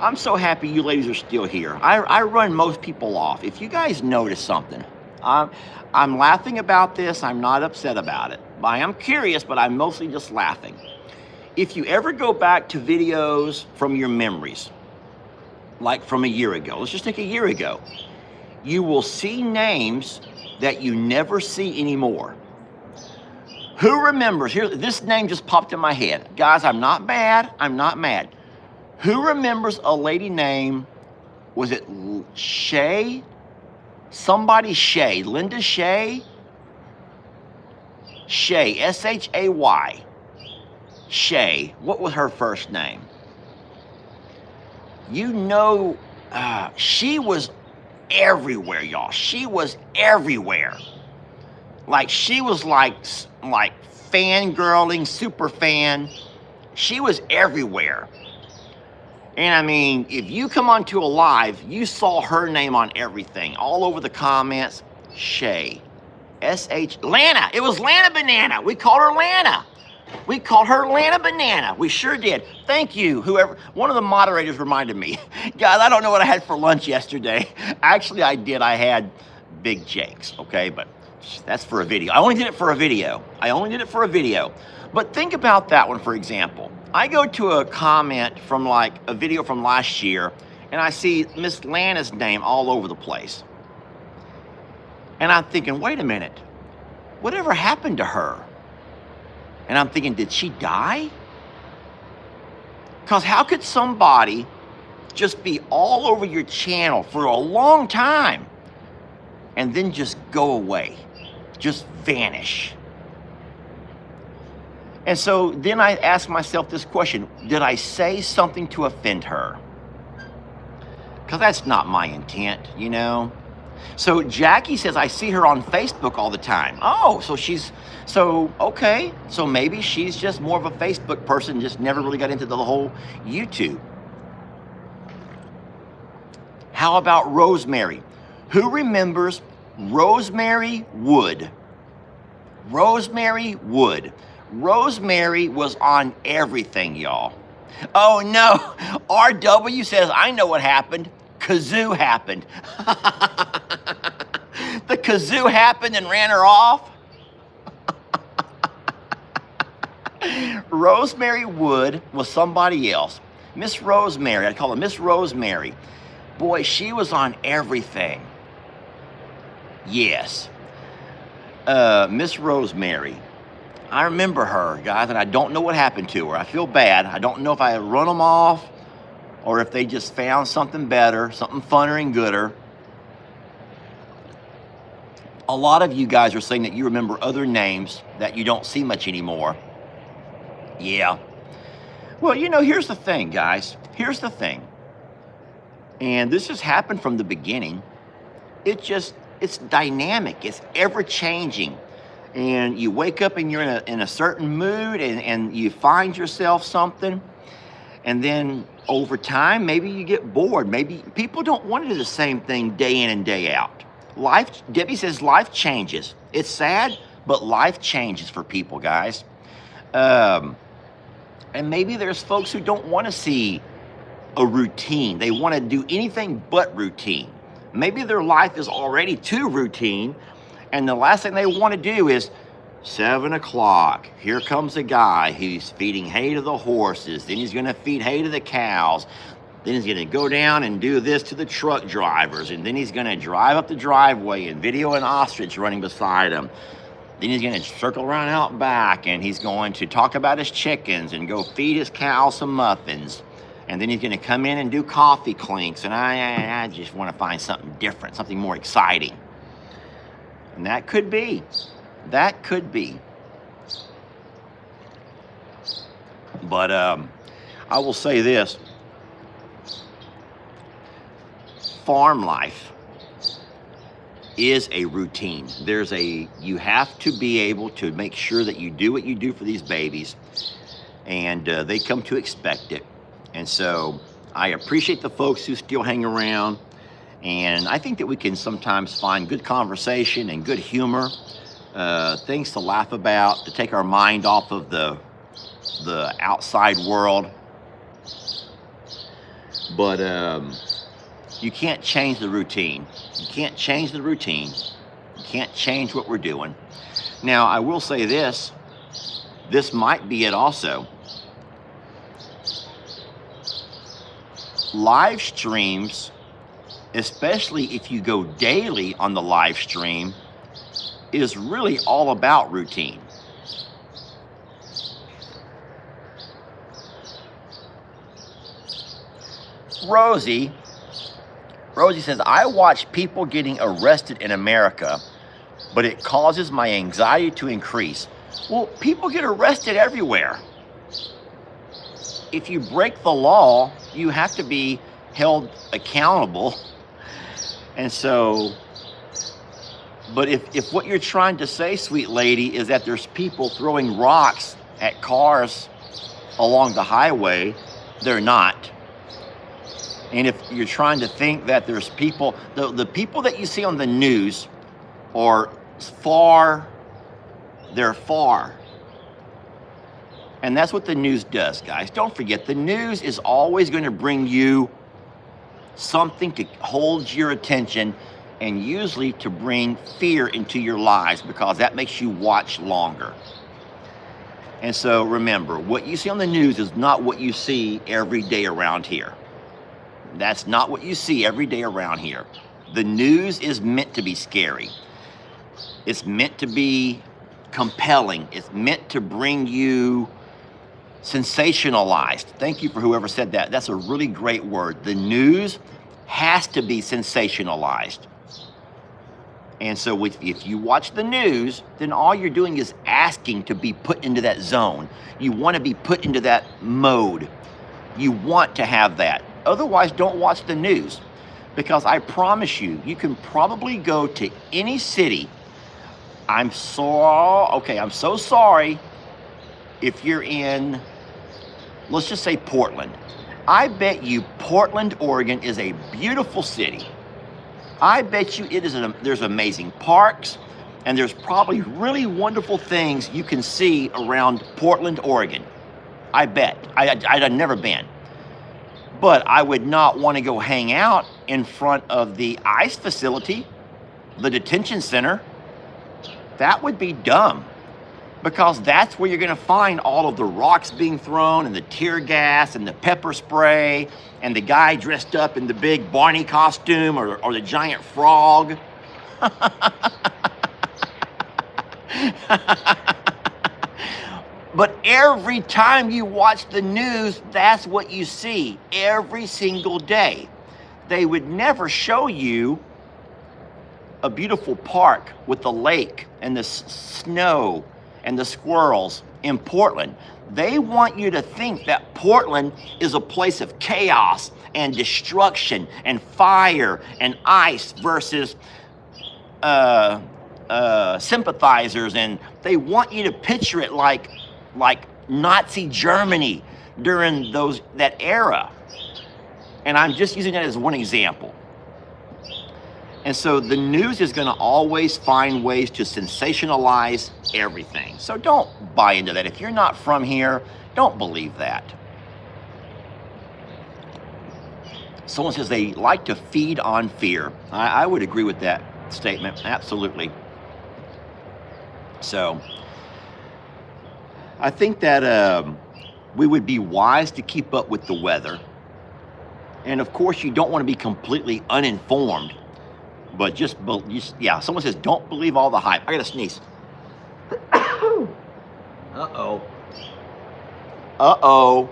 I'm so happy you ladies are still here. I run most people off. If you guys notice something, I'm laughing about this. I'm not upset about it. I am curious, but I'm mostly just laughing. If you ever go back to videos from your memories, like from a year ago, let's just take a year ago, you will see names that you never see anymore. Who remembers? Here, this name just popped in my head. Guys, I'm not mad. I'm not mad. Who remembers a lady named, was it Shay? Somebody Shay. Linda Shay? Shay. S-H-A-Y. Shay. What was her first name? You know, she was everywhere, y'all. She was everywhere. Like, she was like fangirling, super fan. She was everywhere. And I mean, if you come onto a live, you saw her name on everything, all over the comments. Shay. Lana. It was Lana Banana. We called her Lana. We called her Lana Banana. We sure did. Thank you, whoever. One of the moderators reminded me. Guys, I don't know what I had for lunch yesterday. Actually, I did. I had Big Jakes, okay? But that's for a video. I only did it for a video. But think about that one, for example. I go to a comment from like a video from last year, and I see Miss Lana's name all over the place. And I'm thinking, wait a minute, whatever happened to her? And I'm thinking, did she die? Because how could somebody just be all over your channel for a long time and then just go away, just vanish? And so then I ask myself this question, did I say something to offend her? Because that's not my intent, you know? So Jackie says, I see her on Facebook all the time. Oh, okay. So maybe she's just more of a Facebook person, just never really got into the whole YouTube. How about Rosemary? Who remembers Rosemary Wood? Rosemary Wood. Rosemary was on everything, y'all. Oh no, RW says, I know what happened. Kazoo happened. The kazoo happened and ran her off. Rosemary Wood was somebody else. Miss Rosemary, I'd call her Miss Rosemary. Boy, she was on everything. Yes. Miss Rosemary. I remember her, guys, and I don't know what happened to her. I feel bad. I don't know if I run them off or if they just found something better, something funner and gooder. A lot of you guys are saying that you remember other names that you don't see much anymore. Yeah. Well, you know, here's the thing, guys. Here's the thing. And this has happened from the beginning. It's dynamic. It's ever changing. And you wake up and you're in a certain mood, and you find yourself something. And then over time, maybe you get bored. Maybe people don't want to do the same thing day in and day out. Debbie says life changes. It's sad, but life changes for people, guys. And maybe there's folks who don't want to see a routine. They want to do anything but routine. Maybe their life is already too routine, and the last thing they want to do is 7 o'clock. Here comes a guy who's feeding hay to the horses. Then he's going to feed hay to the cows. Then he's going to go down and do this to the truck drivers. And then he's going to drive up the driveway and video an ostrich running beside him. Then he's going to circle around out back, and he's going to talk about his chickens and go feed his cows some muffins. And then he's going to come in and do coffee clinks. And I just want to find something different, something more exciting. And that could be. That could be. But I will say this. Farm life is a routine. You have to be able to make sure that you do what you do for these babies, and they come to expect it. And so I appreciate the folks who still hang around, and I think that we can sometimes find good conversation and good humor, things to laugh about, to take our mind off of the outside world. But you can't change the routine. You can't change the routine. You can't change what we're doing. Now, I will say this. This might be it also. Live streams, especially if you go daily on the live stream, is really all about routine. Rosie says, I watch people getting arrested in America, but it causes my anxiety to increase. Well, people get arrested everywhere. If you break the law, you have to be held accountable. And so, but if what you're trying to say, sweet lady, is that there's people throwing rocks at cars along the highway, they're not. And if you're trying to think that there's people, the people that you see on the news are far, they're far. And that's what the news does, guys. Don't forget, the news is always going to bring you something to hold your attention, and usually to bring fear into your lives, because that makes you watch longer. And so remember, what you see on the news is not what you see every day around here. That's not what you see every day around here. The news is meant to be scary. It's meant to be compelling. It's meant to bring you sensationalized. Thank you for whoever said that. That's a really great word. The news has to be sensationalized. And so if you watch the news, then all you're doing is asking to be put into that zone. You want to be put into that mode. You want to have that. Otherwise, don't watch the news, because I promise you, you can probably go to any city. I'm so sorry if you're in, let's just say Portland. I bet you Portland, Oregon is a beautiful city. I bet you it is. There's amazing parks, and there's probably really wonderful things you can see around Portland, Oregon. I bet. I'd never been. But I would not want to go hang out in front of the ICE facility, the detention center. That would be dumb, because that's where you're going to find all of the rocks being thrown, and the tear gas, and the pepper spray, and the guy dressed up in the big Barney costume, or the giant frog. But every time you watch the news, that's what you see every single day. They would never show you a beautiful park with the lake and the snow and the squirrels in Portland. They want you to think that Portland is a place of chaos and destruction and fire and ice versus sympathizers, and they want you to picture it like Nazi Germany during that era. And I'm just using that as one example. And so the news is going to always find ways to sensationalize everything. So don't buy into that. If you're not from here, don't believe that. Someone says they like to feed on fear. I would agree with that statement, absolutely. So I think that we would be wise to keep up with the weather. And of course, you don't want to be completely uninformed. But yeah, someone says, don't believe all the hype. I gotta sneeze. Uh-oh. Uh-oh.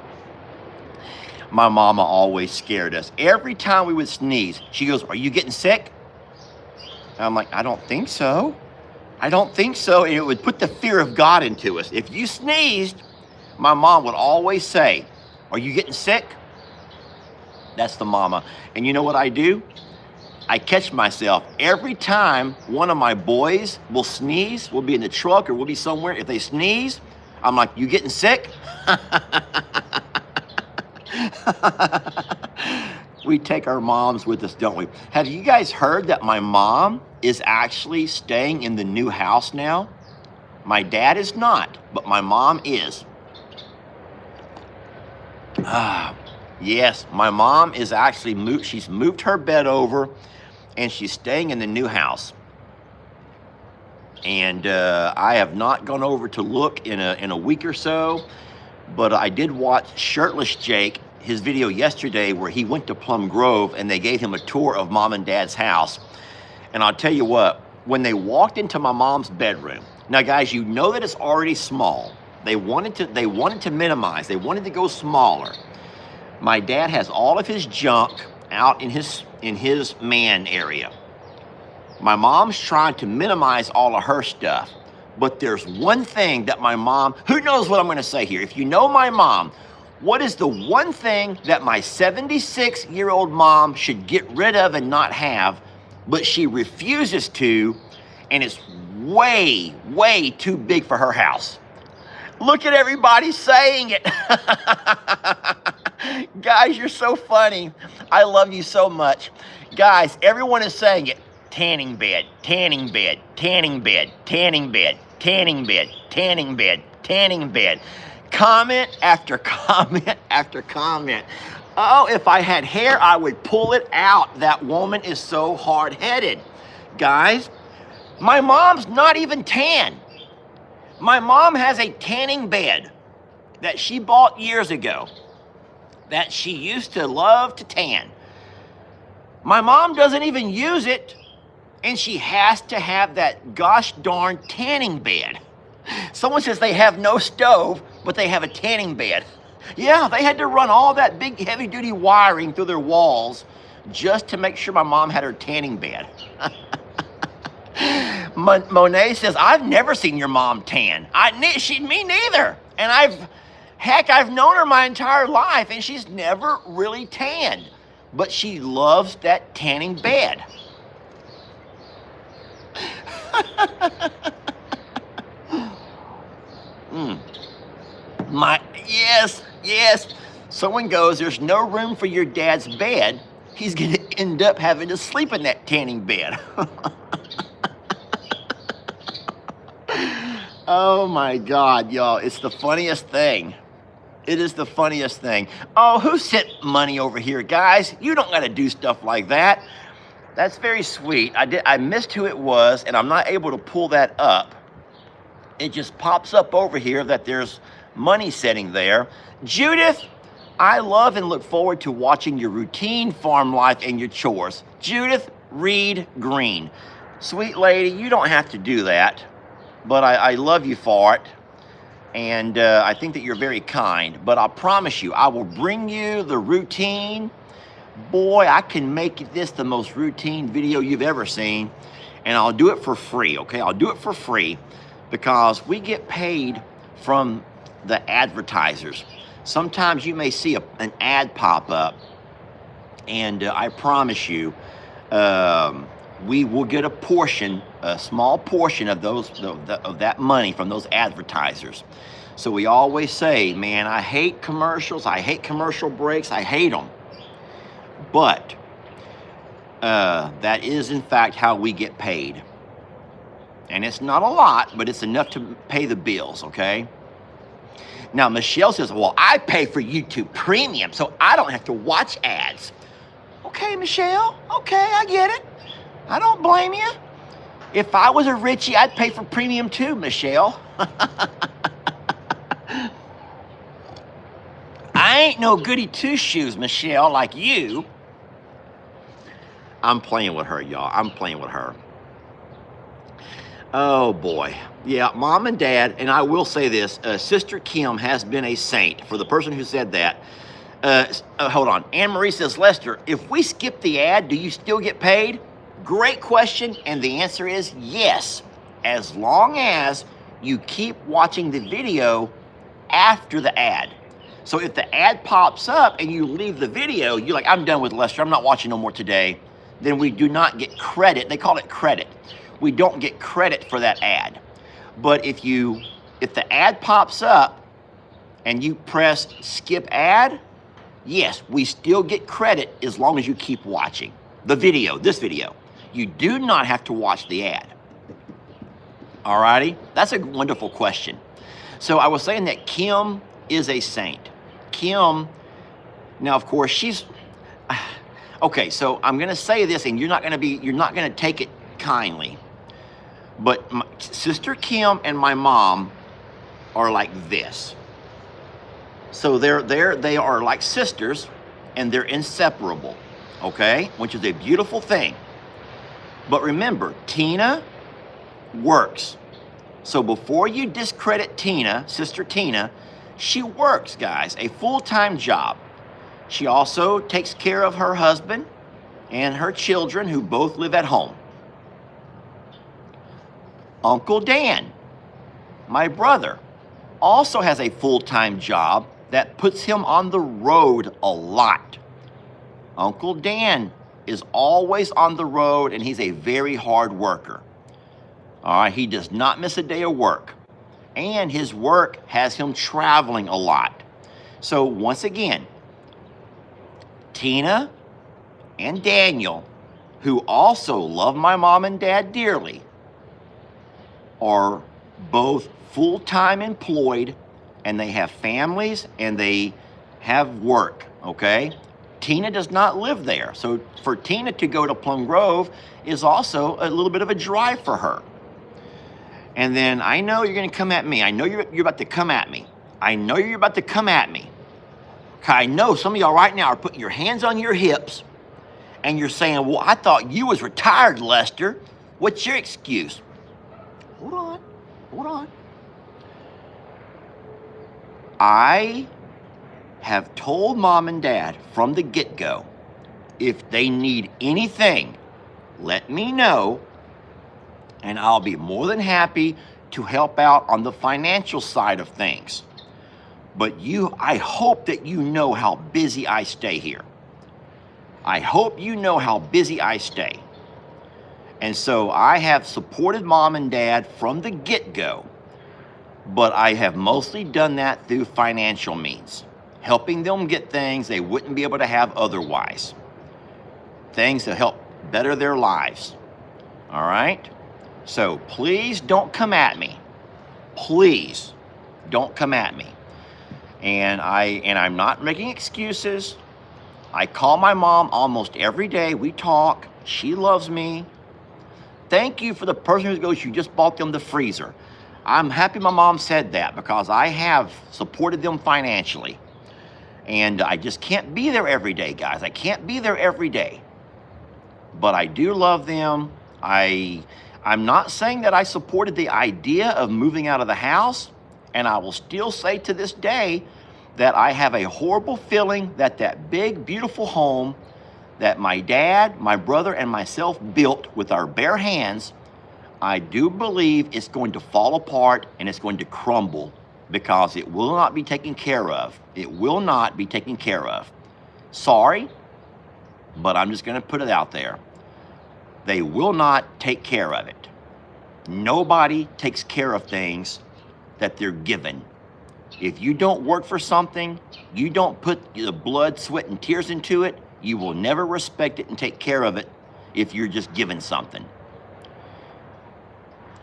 My mama always scared us. Every time we would sneeze, she goes, are you getting sick? And I'm like, I don't think so. I don't think so. And it would put the fear of God into us. If you sneezed, my mom would always say, are you getting sick? That's the mama. And you know what I do? I catch myself every time one of my boys will sneeze, we'll be in the truck or we'll be somewhere. If they sneeze, I'm like, you getting sick? We take our moms with us, don't we? Have you guys heard that my mom is actually staying in the new house now? My dad is not, but my mom is. Yes, my mom is actually moved. She's moved her bed over and she's staying in the new house. And I have not gone over to look in a week or so, but I did watch Shirtless Jake, his video yesterday where he went to Plum Grove and they gave him a tour of mom and dad's house. And I'll tell you what, when they walked into my mom's bedroom, now guys, you know that it's already small. They wanted to minimize, they wanted to go smaller. My dad has all of his junk out in his man area. My mom's trying to minimize all of her stuff. But there's one thing that my mom, who knows what I'm going to say here? If you know my mom, what is the one thing that my 76-year-old mom should get rid of and not have, but she refuses to, and it's way, way too big for her house? Look at everybody saying it. Guys, you're so funny. I love you so much. Guys, everyone is saying it. Tanning bed, tanning bed, tanning bed, tanning bed, tanning bed, tanning bed, tanning bed. Comment after comment after comment. Oh, if I had hair, I would pull it out. That woman is so hard-headed. Guys, my mom's not even tan. My mom has a tanning bed that she bought years ago that she used to love to tan. My mom doesn't even use it, and she has to have that gosh darn tanning bed. Someone says they have no stove, but they have a tanning bed. Yeah, they had to run all that big heavy-duty wiring through their walls just to make sure my mom had her tanning bed. Monet says, I've never seen your mom tan. Me neither. And I've known her my entire life, and she's never really tanned. But she loves that tanning bed. Yes. Someone goes, there's no room for your dad's bed. He's going to end up having to sleep in that tanning bed. Oh my God, y'all, it's the funniest thing. It is the funniest thing. Oh, who sent money over here, guys? You don't got to do stuff like that. That's very sweet. I missed who it was, and I'm not able to pull that up. It just pops up over here that there's money sitting there. Judith, I love and look forward to watching your routine farm life and your chores. Judith Reed Green. Sweet lady, you don't have to do that, but I love you for it. And I think that you're very kind, but I promise you, I will bring you the routine. Boy, I can make this the most routine video you've ever seen, and I'll do it for free, okay? I'll do it for free because we get paid from the advertisers. Sometimes you may see an ad pop up, and I promise you, we will get a portion, a small portion of of that money from those advertisers. So we always say, man, I hate commercials. I hate commercial breaks. I hate them. But that is, in fact, how we get paid. And it's not a lot, but it's enough to pay the bills, okay? Now, Michelle says, well, I pay for YouTube Premium, so I don't have to watch ads. Okay, Michelle. Okay, I get it. I don't blame you. If I was a Richie, I'd pay for Premium too, Michelle. I ain't no goody two-shoes, Michelle, like you. I'm playing with her, y'all. I'm playing with her. Oh, boy. Yeah, Mom and Dad, and I will say this, Sister Kim has been a saint. For the person who said that, hold on. Anne-Marie says, Lester, if we skip the ad, do you still get paid? Great question, and the answer is yes, as long as you keep watching the video after the ad. So if the ad pops up and you leave the video, you're like, I'm done with Lester, I'm not watching no more today, then we do not get credit. They call it credit. We don't get credit for that ad. But if the ad pops up and you press skip ad, yes, we still get credit as long as you keep watching the video, this video. You do not have to watch the ad. All righty? That's a wonderful question. So I was saying that Kim is a saint. Kim, now of course she's, okay, so I'm going to say this and you're not going to take it kindly. But Sister Kim and my mom are like this. So they are like sisters and they're inseparable, okay? Which is a beautiful thing. But remember, Tina works. So before you discredit Tina, Sister Tina, she works, guys, a full-time job. She also takes care of her husband and her children who both live at home. Uncle Dan, my brother, also has a full-time job that puts him on the road a lot. Uncle Dan is always on the road, and he's a very hard worker. All right, he does not miss a day of work. And his work has him traveling a lot. So once again, Tina and Daniel, who also love my mom and dad dearly, are both full-time employed, and they have families and they have work, okay? Tina does not live there. So for Tina to go to Plum Grove is also a little bit of a drive for her. And then I know you're going to come at me. I know you're about to come at me. I know you're about to come at me. I know some of y'all right now are putting your hands on your hips and you're saying, well, I thought you was retired, Lester. What's your excuse? Hold on. I have told Mom and Dad from the get-go, if they need anything, let me know, and I'll be more than happy to help out on the financial side of things. But I hope that you know how busy I stay here. I hope you know how busy I stay. And so I have supported Mom and Dad from the get-go, but I have mostly done that through financial means, helping them get things they wouldn't be able to have otherwise. Things to help better their lives. All right? So please don't come at me. Please don't come at me. And I'm not making excuses. I call my mom almost every day. We talk. She loves me. Thank you for the person who goes, you just bought them the freezer. I'm happy my mom said that because I have supported them financially. And I just can't be there every day, guys. I can't be there every day. But I do love them. I'm not saying that I supported the idea of moving out of the house And I will still say to this day that I have a horrible feeling that that big, beautiful home that my dad, my brother, and myself built with our bare hands, I do believe it's going to fall apart and it's going to crumble because it will not be taken care of. It will not be taken care of. Sorry, but I'm just going to put it out there. They will not take care of it. Nobody takes care of things that they're given. If you don't work for something, you don't put the blood, sweat, and tears into it, you will never respect it and take care of it if you're just given something.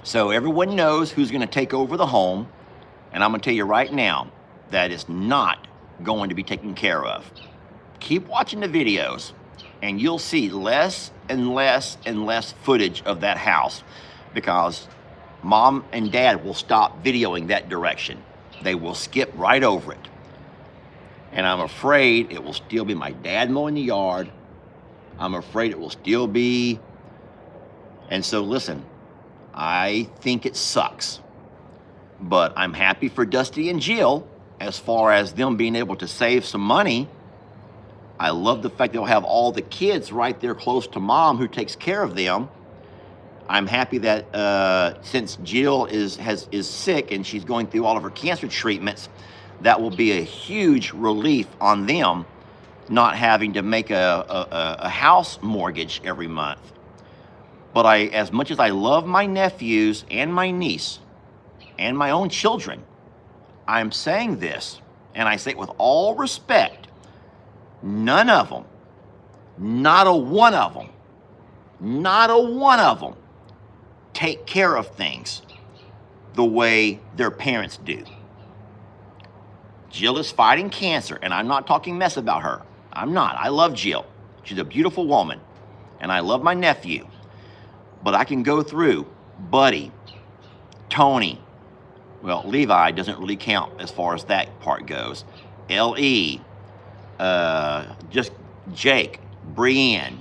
So everyone knows who's going to take over the home, and I'm going to tell you right now that it's not going to be taken care of. Keep watching the videos, and you'll see less and less and less footage of that house because Mom and Dad will stop videoing that direction. They will skip right over it. And I'm afraid it will still be my dad mowing the yard. I'm afraid it will still be. And so listen, I think it sucks. But I'm happy for Dusty and Jill as far as them being able to save some money. I love the fact they'll have all the kids right there close to Mom who takes care of them. I'm happy that since Jill is sick and she's going through all of her cancer treatments, that will be a huge relief on them not having to make a house mortgage every month. But as much as I love my nephews and my niece and my own children, I'm saying this, and I say it with all respect, none of them, not a one of them, not a one of them take care of things the way their parents do. Jill is fighting cancer, and I'm not talking mess about her. I'm not. I love Jill. She's a beautiful woman, and I love my nephew. But I can go through Buddy, Tony, well, Levi doesn't really count as far as that part goes, L.E., just Jake, Brienne,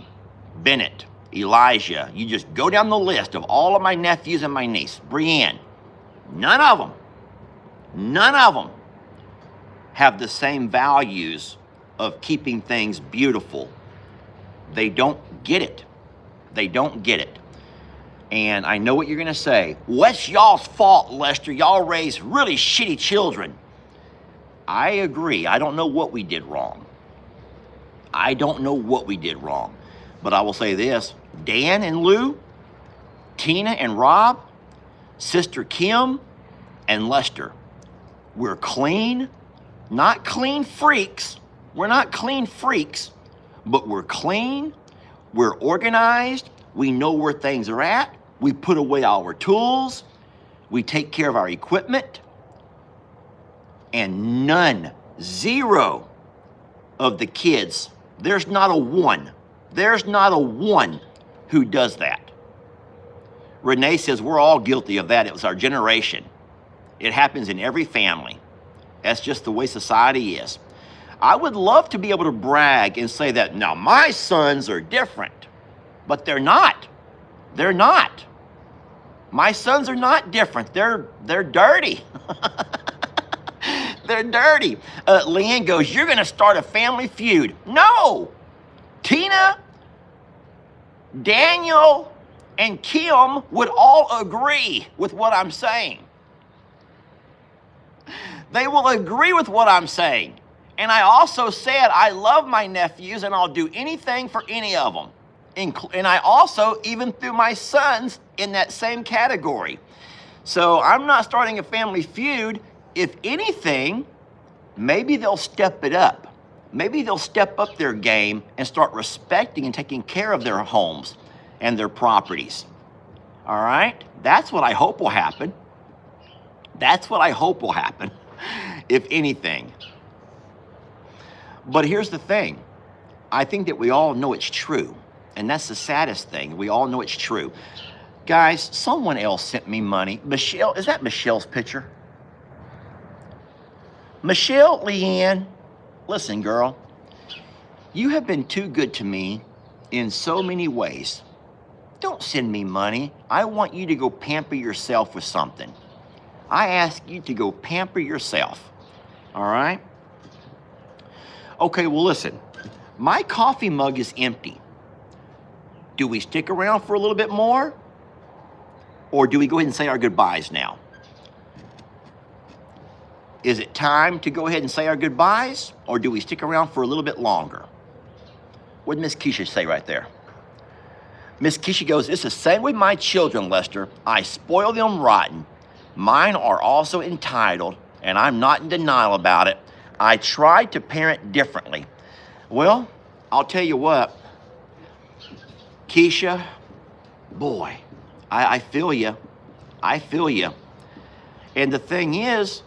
Bennett, Elijah. You just go down the list of all of my nephews and my niece. Brienne, none of them have the same values of keeping things beautiful. They don't get it. They don't get it. And I know what you're going to say. What's y'all's fault, Lester? Y'all raised really shitty children. I agree. I don't know what we did wrong. I don't know what we did wrong. But I will say this. Dan and Lou, Tina and Rob, Sister Kim and Lester. We're clean, not clean freaks. We're not clean freaks, but we're clean. We're organized. We know where things are at. We put away our tools. We take care of our equipment. And none, zero of the kids, there's not a one who does that. Renee says we're all guilty of that. It was our generation. It happens in every family. That's just the way society is. I would love to be able to brag and say that, now my sons are different, but they're not. They're not. My sons are not different. They're dirty. They're dirty. Leanne goes, you're going to start a family feud. No. Tina, Daniel, and Kim would all agree with what I'm saying. They will agree with what I'm saying. And I also said I love my nephews and I'll do anything for any of them. And I also even threw my sons in that same category. So I'm not starting a family feud. If anything, maybe they'll step it up. Maybe they'll step up their game and start respecting and taking care of their homes and their properties. All right? That's what I hope will happen. That's what I hope will happen, if anything. But here's the thing. I think that we all know it's true. And that's the saddest thing. We all know it's true. Guys, someone else sent me money. Michelle, is that Michelle's picture? Michelle, Leanne, listen, girl. You have been too good to me in so many ways. Don't send me money. I want you to go pamper yourself with something. I ask you to go pamper yourself. All right? Okay, well, listen. My coffee mug is empty. Do we stick around for a little bit more? Or do we go ahead and say our goodbyes now? Is it time to go ahead and say our goodbyes? Or do we stick around for a little bit longer? What did Miss Keisha say right there? Miss Keisha goes, it's the same with my children, Lester. I spoil them rotten. Mine are also entitled, and I'm not in denial about it. I try to parent differently. Well, I'll tell you what, Keisha, boy, I feel you. I feel you. And the thing is,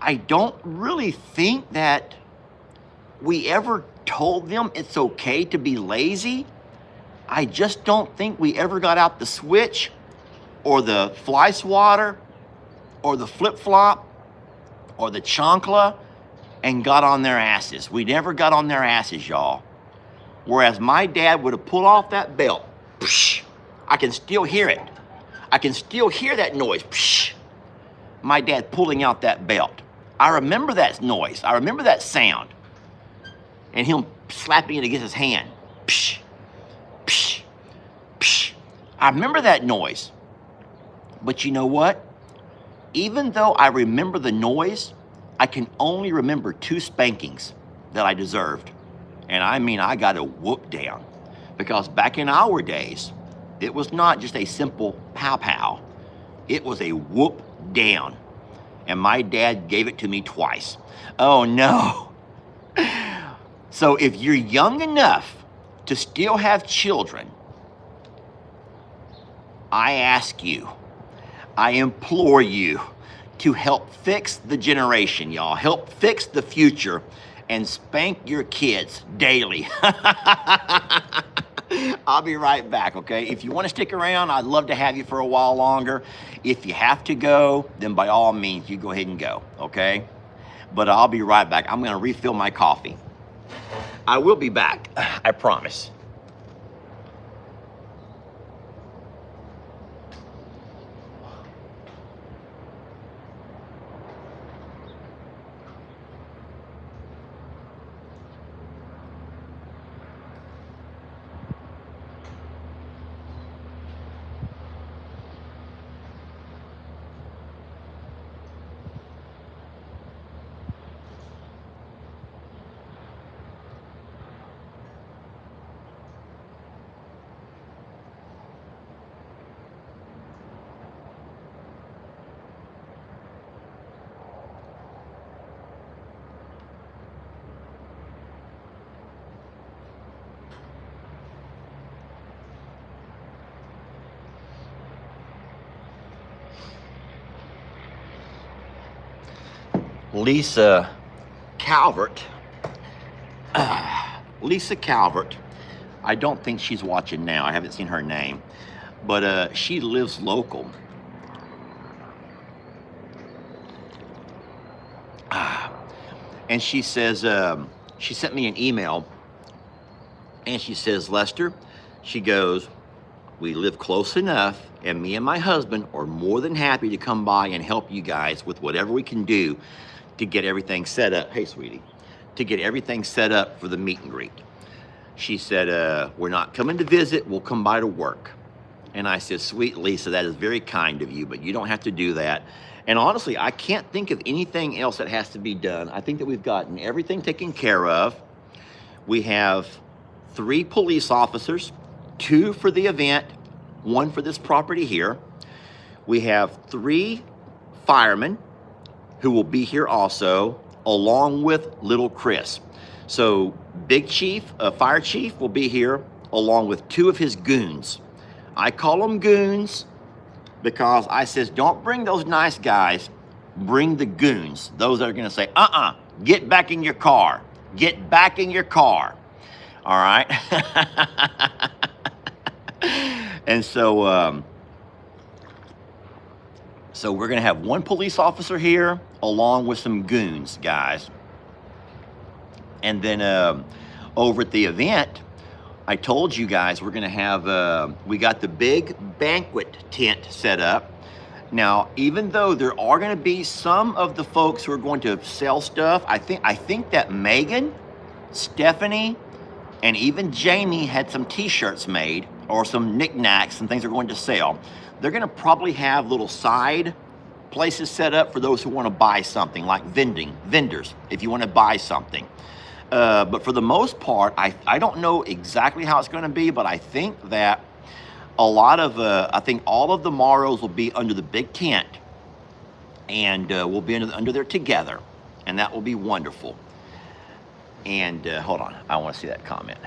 I don't really think that we ever told them it's okay to be lazy. I just don't think we ever got out the switch or the fly swatter or the flip-flop or the chancla and got on their asses. We never got on their asses, y'all. Whereas my dad would have pulled off that belt. Psh, I can still hear it. I can still hear that noise. Psh, my dad pulling out that belt. I remember that noise. I remember that sound. And him slapping it against his hand. Psh, psh, psh. I remember that noise. But you know what? Even though I remember the noise, I can only remember 2 spankings that I deserved. And I mean, I got a whoop down. Because back in our days, it was not just a simple pow-pow. It was a whoop down. And my dad gave it to me twice. Oh no. So if you're young enough to still have children, I ask you, I implore you to help fix the generation, y'all. Help fix the future and spank your kids daily. I'll be right back, okay? If you want to stick around, I'd love to have you for a while longer. If you have to go, then by all means, you go ahead and go, okay? But I'll be right back. I'm going to refill my coffee. I will be back, I promise. Lisa Calvert. Lisa Calvert. I don't think she's watching now. I haven't seen her name. But she lives local. And she says, she sent me an email. And she says, Lester, she goes, we live close enough, and me and my husband are more than happy to come by and help you guys with whatever we can do to get everything set up. Hey, sweetie. To get everything set up for the meet and greet. She said, we're not coming to visit, we'll come by to work. And I said, sweet Lisa, that is very kind of you, but you don't have to do that. And honestly, I can't think of anything else that has to be done. I think that we've gotten everything taken care of. We have 3 police officers, 2 for the event, 1 for this property here. We have 3 firemen who will be here also, along with little Chris. So Big Chief, Fire Chief will be here along with 2 of his goons. I call them goons because I says, don't bring those nice guys, bring the goons. Those that are gonna say, get back in your car. Get back in your car. All right? And so, so we're gonna have 1 police officer here along with some goons, guys. And then over at the event, I told you guys we're gonna have, we got the big banquet tent set up. Now, even though there are going to be some of the folks who are going to sell stuff, I think that Megan, Stephanie, and even Jamie had some t-shirts made or some knickknacks and things they're going to sell. They're going to probably have little side places set up for those who want to buy something, like vendors, if you want to buy something. But for the most part, I don't know exactly how it's going to be, but I think that I think all of the Maros will be under the big tent, and we'll be under there together, and that will be wonderful. And hold on, I want to see that comment.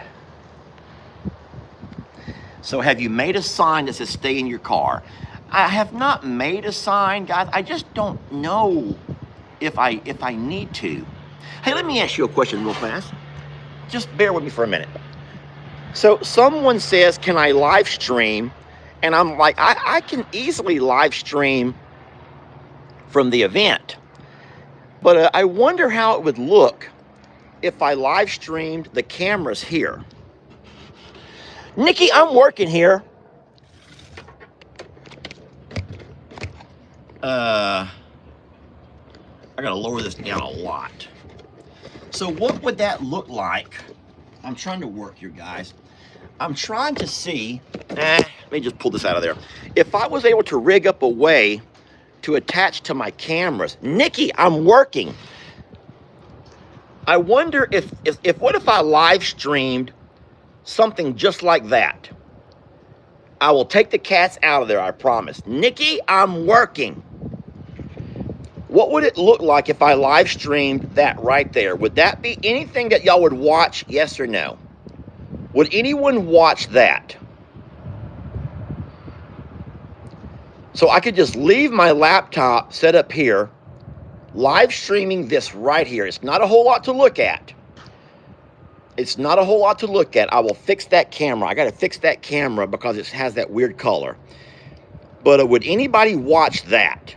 So have you made a sign that says stay in your car? I have not made a sign, guys. I just don't know if I need to. Hey, let me ask you a question real fast. Just bear with me for a minute. So someone says, can I live stream? And I'm like, I can easily live stream from the event. But I wonder how it would look if I live streamed the cameras here. Nikki, I'm working here. I gotta lower this down a lot. So what would that look like? I'm trying to work here, guys. I'm trying to see, let me just pull this out of there. If I was able to rig up a way to attach to my cameras. Nikki, I'm working. I wonder if what if I live streamed something just like that? I will take the cats out of there, I promise. Nikki, I'm working. What would it look like if I live streamed that right there? Would that be anything that y'all would watch, yes or no? Would anyone watch that? So I could just leave my laptop set up here, live streaming this right here. It's not a whole lot to look at. It's not a whole lot to look at. I will fix that camera. I got to fix that camera because it has that weird color. But would anybody watch that?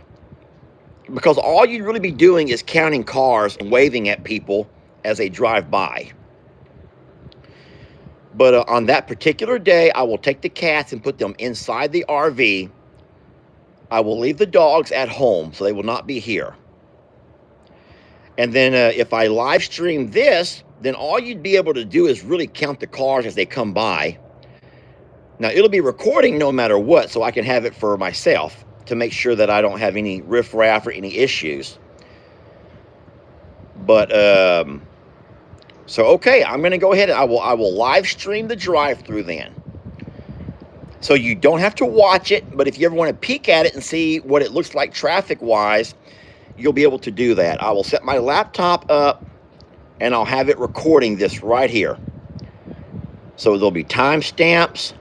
Because all you'd really be doing is counting cars and waving at people as they drive by. But on that particular day, I will take the cats and put them inside the RV. I will leave the dogs at home, so they will not be here. And then if I live stream this, then all you'd be able to do is really count the cars as they come by. Now, it'll be recording no matter what, so I can have it for myself to make sure that I don't have any riffraff or any issues. But, so, okay, I'm going to go ahead and I will live stream the drive-through then. So you don't have to watch it, but if you ever want to peek at it and see what it looks like traffic-wise, you'll be able to do that. I will set my laptop up, and I'll have it recording this right here. So there'll be timestamps,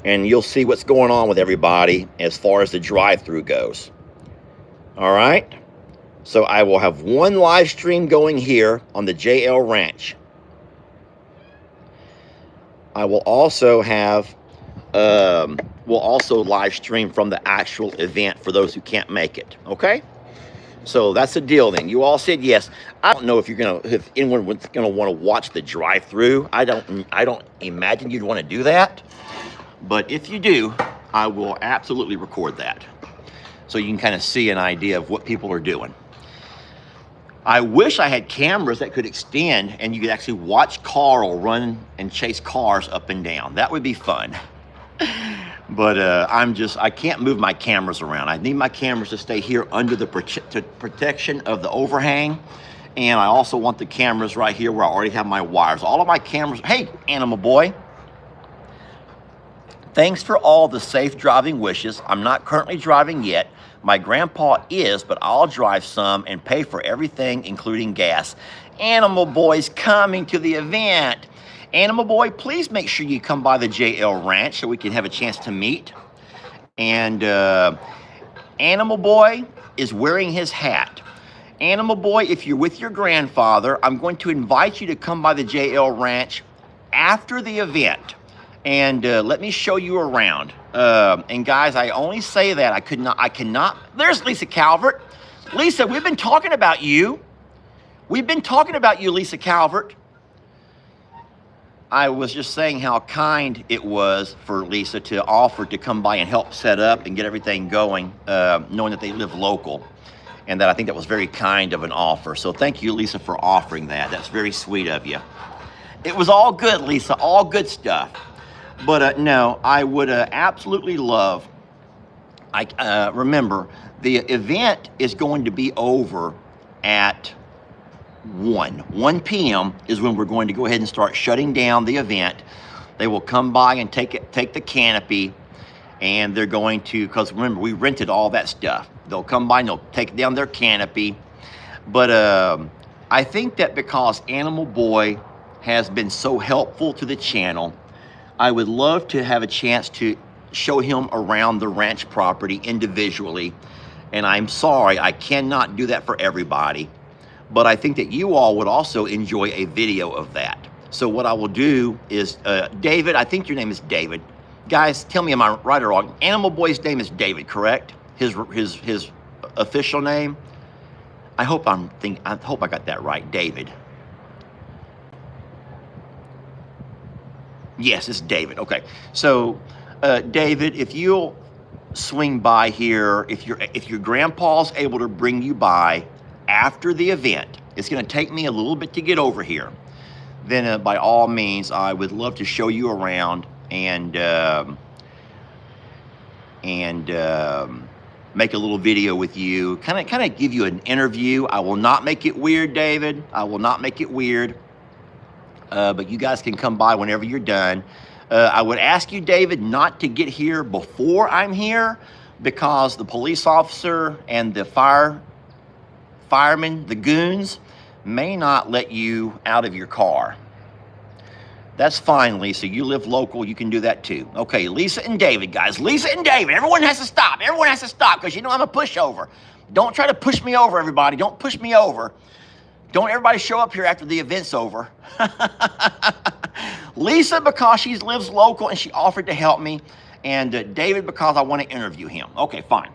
and you'll see what's going on with everybody as far as the drive-through goes. All right? So I will have one live stream going here on the JL Ranch. I will also have, we'll also live stream from the actual event for those who can't make it. Okay? So that's the deal then. You all said yes. I don't know if anyone's gonna want to watch the drive-through. I don't imagine you'd want to do that. But if you do, I will absolutely record that. So you can kind of see an idea of what people are doing. I wish I had cameras that could extend and you could actually watch Carl run and chase cars up and down. That would be fun. But I can't move my cameras around. I need my cameras to stay here under the protection of the overhang. And I also want the cameras right here where I already have my wires. All of my cameras, hey, Animal Boy. Thanks for all the safe driving wishes. I'm not currently driving yet. My grandpa is, but I'll drive some and pay for everything, including gas. Animal Boy's coming to the event. Animal Boy, please make sure you come by the JL Ranch so we can have a chance to meet. And Animal Boy is wearing his hat. Animal Boy, if you're with your grandfather, I'm going to invite you to come by the JL Ranch after the event. And let me show you around. And guys, I only say that I cannot. There's Lisa Calvert. Lisa, we've been talking about you. We've been talking about you, Lisa Calvert. I was just saying how kind it was for Lisa to offer to come by and help set up and get everything going, knowing that they live local. And that I think that was very kind of an offer. So thank you, Lisa, for offering that. That's very sweet of you. It was all good, Lisa, all good stuff. But no, I would absolutely love, remember, the event is going to be over at 1 p.m. is when we're going to go ahead and start shutting down the event. They will come by and take the canopy, and they're going to, because remember, we rented all that stuff. They'll come by and they'll take down their canopy. But I think that because Animal Boy has been so helpful to the channel, I would love to have a chance to show him around the ranch property individually. And I'm sorry, I cannot do that for everybody. But I think that you all would also enjoy a video of that. So what I will do is, David, I think your name is David. Guys, tell me, am I right or wrong? Animal Boy's name is David, correct? His official name. I hope I got that right, David. Yes, it's David. Okay, so David, if you'll swing by here, if your grandpa's able to bring you by after the event, it's going to take me a little bit to get over here. Then, by all means, I would love to show you around and make a little video with you, kind of give you an interview. I will not make it weird, David. I will not make it weird. But you guys can come by whenever you're done. I would ask you, David, not to get here before I'm here, because the police officer and the firemen, the goons, may not let you out of your car. That's fine, Lisa. You live local. You can do that too. Okay, Lisa and David, guys. Lisa and David. Everyone has to stop. Everyone has to stop, because you know I'm a pushover. Don't try to push me over, everybody. Don't push me over. Don't everybody show up here after the event's over. Lisa, because she lives local and she offered to help me. And David, because I want to interview him. Okay, fine.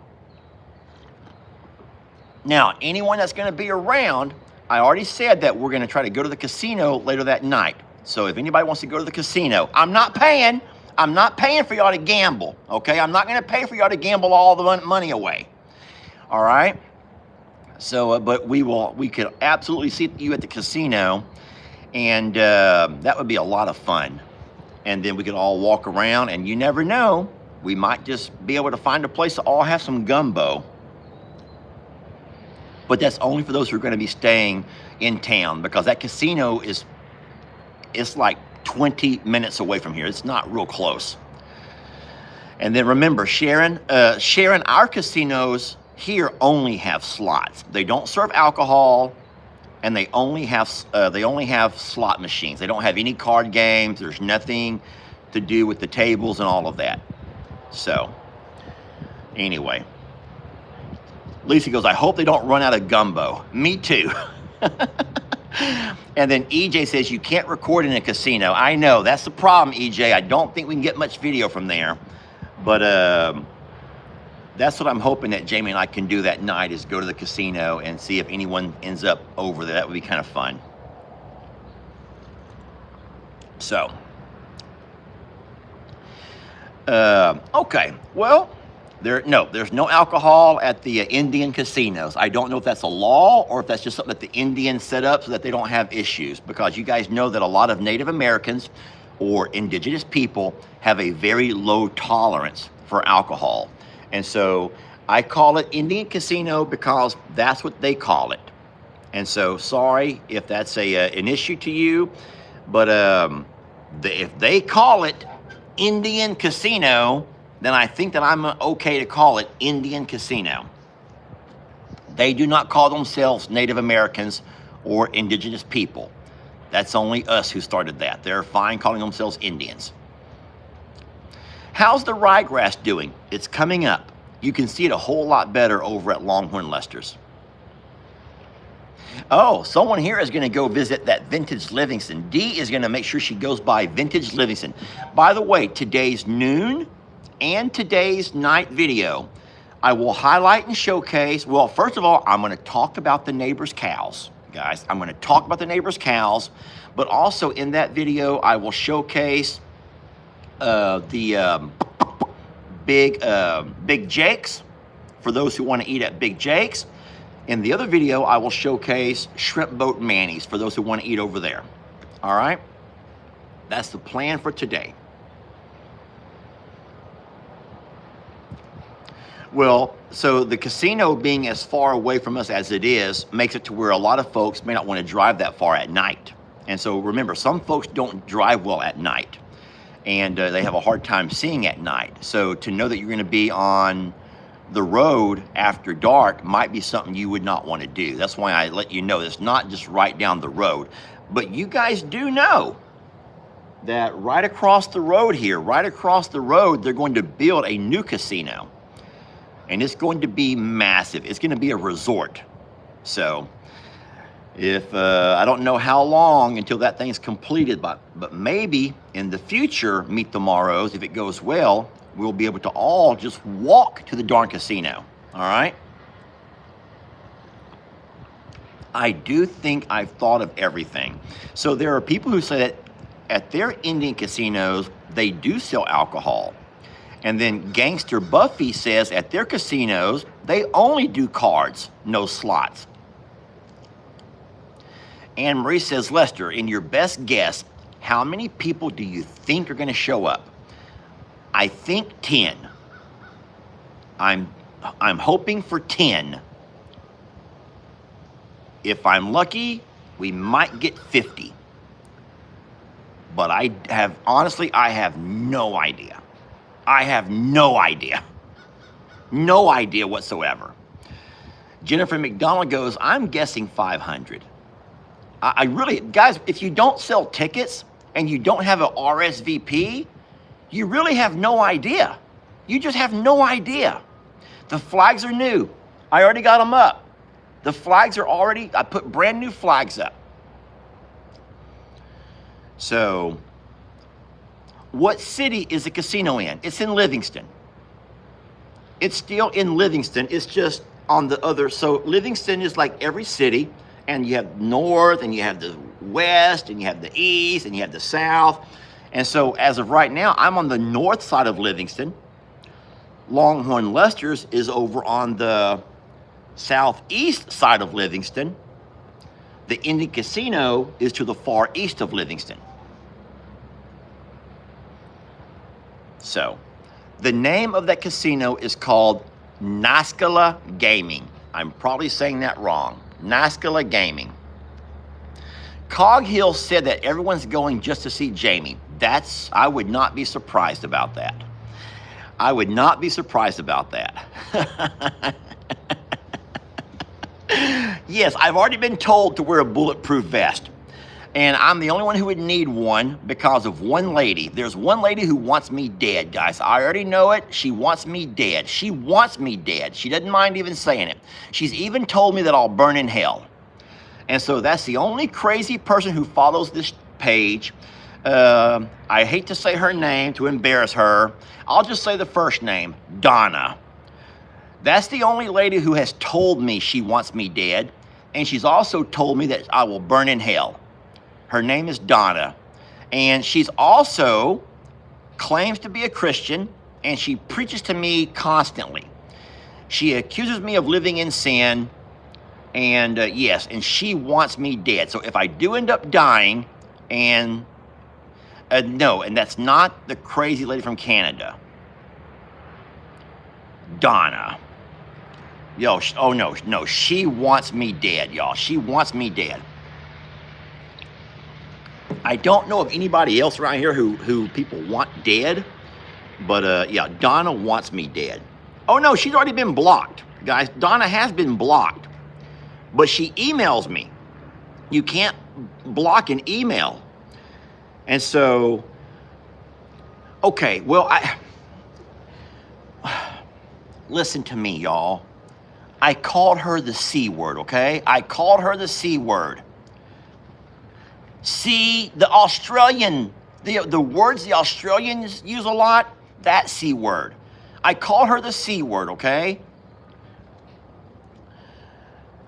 Now, anyone that's going to be around, I already said that we're going to try to go to the casino later that night. So if anybody wants to go to the casino, I'm not paying for y'all to gamble, okay? I'm not going to pay for y'all to gamble all the money away, all right? So, but we could absolutely see you at the casino, and that would be a lot of fun. And then we could all walk around, and you never know, we might just be able to find a place to all have some gumbo. But that's only for those who are going to be staying in town, because that casino it's like 20 minutes away from here. It's not real close. And then remember, Sharon, our casinos here only have slots. They don't serve alcohol, and they only have slot machines. They don't have any card games. There's nothing to do with the tables and all of that. So, anyway. Lisa goes, I hope they don't run out of gumbo. Me too. And then EJ says, you can't record in a casino. I know, that's the problem, EJ. I don't think we can get much video from there. But that's what I'm hoping that Jamie and I can do that night, is go to the casino and see if anyone ends up over there. That would be kind of fun. So, okay, well, there's no alcohol at the Indian casinos. I don't know if that's a law or if that's just something that the Indians set up so that they don't have issues, because you guys know that a lot of Native Americans or indigenous people have a very low tolerance for alcohol. And so I call it Indian casino because that's what they call it. And so sorry if that's an issue to you, but if they call it Indian casino, then I think that I'm okay to call it Indian casino. They do not call themselves Native Americans or indigenous people. That's only us who started that. They're fine calling themselves Indians. How's the ryegrass doing? It's coming up. You can see it a whole lot better over at Longhorn Lester's. Oh, someone here is going to go visit that Vintage Livingston. Dee is going to make sure she goes by Vintage Livingston. By the way, today's noon and today's night video, I will highlight and showcase. Well, first of all, I'm going to talk about the neighbor's cows. guys. I'm going to talk about the neighbor's cows, but also in that video, I will showcase the Big Jake's for those who want to eat at Big Jake's. In the other video, I will showcase Shrimp Boat Manny's for those who want to eat over there. All right? That's the plan for today. Well, so the casino being as far away from us as it is makes it to where a lot of folks may not want to drive that far at night. And so remember, some folks don't drive well at night, and they have a hard time seeing at night. So to know that you're going to be on the road after dark might be something you would not want to do. That's why I let you know it's not just right down the road. But you guys do know that right across the road here, right across the road, they're going to build a new casino. And it's going to be massive. It's going to be a resort. So if I don't know how long until that thing's completed, but maybe in the future, Meet the Morrows, if it goes well, we'll be able to all just walk to the darn casino. All right? I do think I've thought of everything. So there are people who say that at their Indian casinos, they do sell alcohol. And then Gangster Buffy says at their casinos, they only do cards, no slots. Anne Marie says, Lester, in your best guess, how many people do you think are going to show up? I think 10. I'm hoping for 10. If I'm lucky, we might get 50. But I have no idea. I have no idea. No idea whatsoever. Jennifer McDonald goes, I'm guessing 500. I really, guys, if you don't sell tickets and you don't have an RSVP, you really have no idea. You just have no idea. The flags are new. I already got them up. The flags are already, I put brand new flags up. So, what city is the casino in? It's in Livingston. It's still in Livingston. It's just on the other. So Livingston is like every city, and you have north, and you have the west, and you have the east, and you have the south. And so as of right now, I'm on the north side of Livingston. Longhorn Lester's is over on the southeast side of Livingston. The Indian Casino is to the far east of Livingston. So, the name of that casino is called Naskala Gaming. I'm probably saying that wrong. Naskala Gaming. Cog Hill said that everyone's going just to see Jamie. I would not be surprised about that. I would not be surprised about that. Yes, I've already been told to wear a bulletproof vest. And I'm the only one who would need one because of one lady. There's one lady who wants me dead, guys. I already know it. She wants me dead. She wants me dead. She doesn't mind even saying it. She's even told me that I'll burn in hell. And so that's the only crazy person who follows this page. I hate to say her name to embarrass her. I'll just say the first name, Donna. That's the only lady who has told me she wants me dead. And she's also told me that I will burn in hell. Her name is Donna. And she's also claims to be a Christian, and she preaches to me constantly. She accuses me of living in sin, and yes, and she wants me dead. So if I do end up dying, and no, and that's not the crazy lady from Canada. Donna. Yo, oh no, she wants me dead, y'all. She wants me dead. I don't know of anybody else around here who people want dead, but yeah, Donna wants me dead. Oh no, she's already been blocked. Guys, Donna has been blocked, but she emails me. You can't block an email. And so, okay, well, listen to me, y'all. I called her the C word, okay? I called her the C word. See, the Australian, the words the Australians use a lot, that C word. I call her the C word, okay?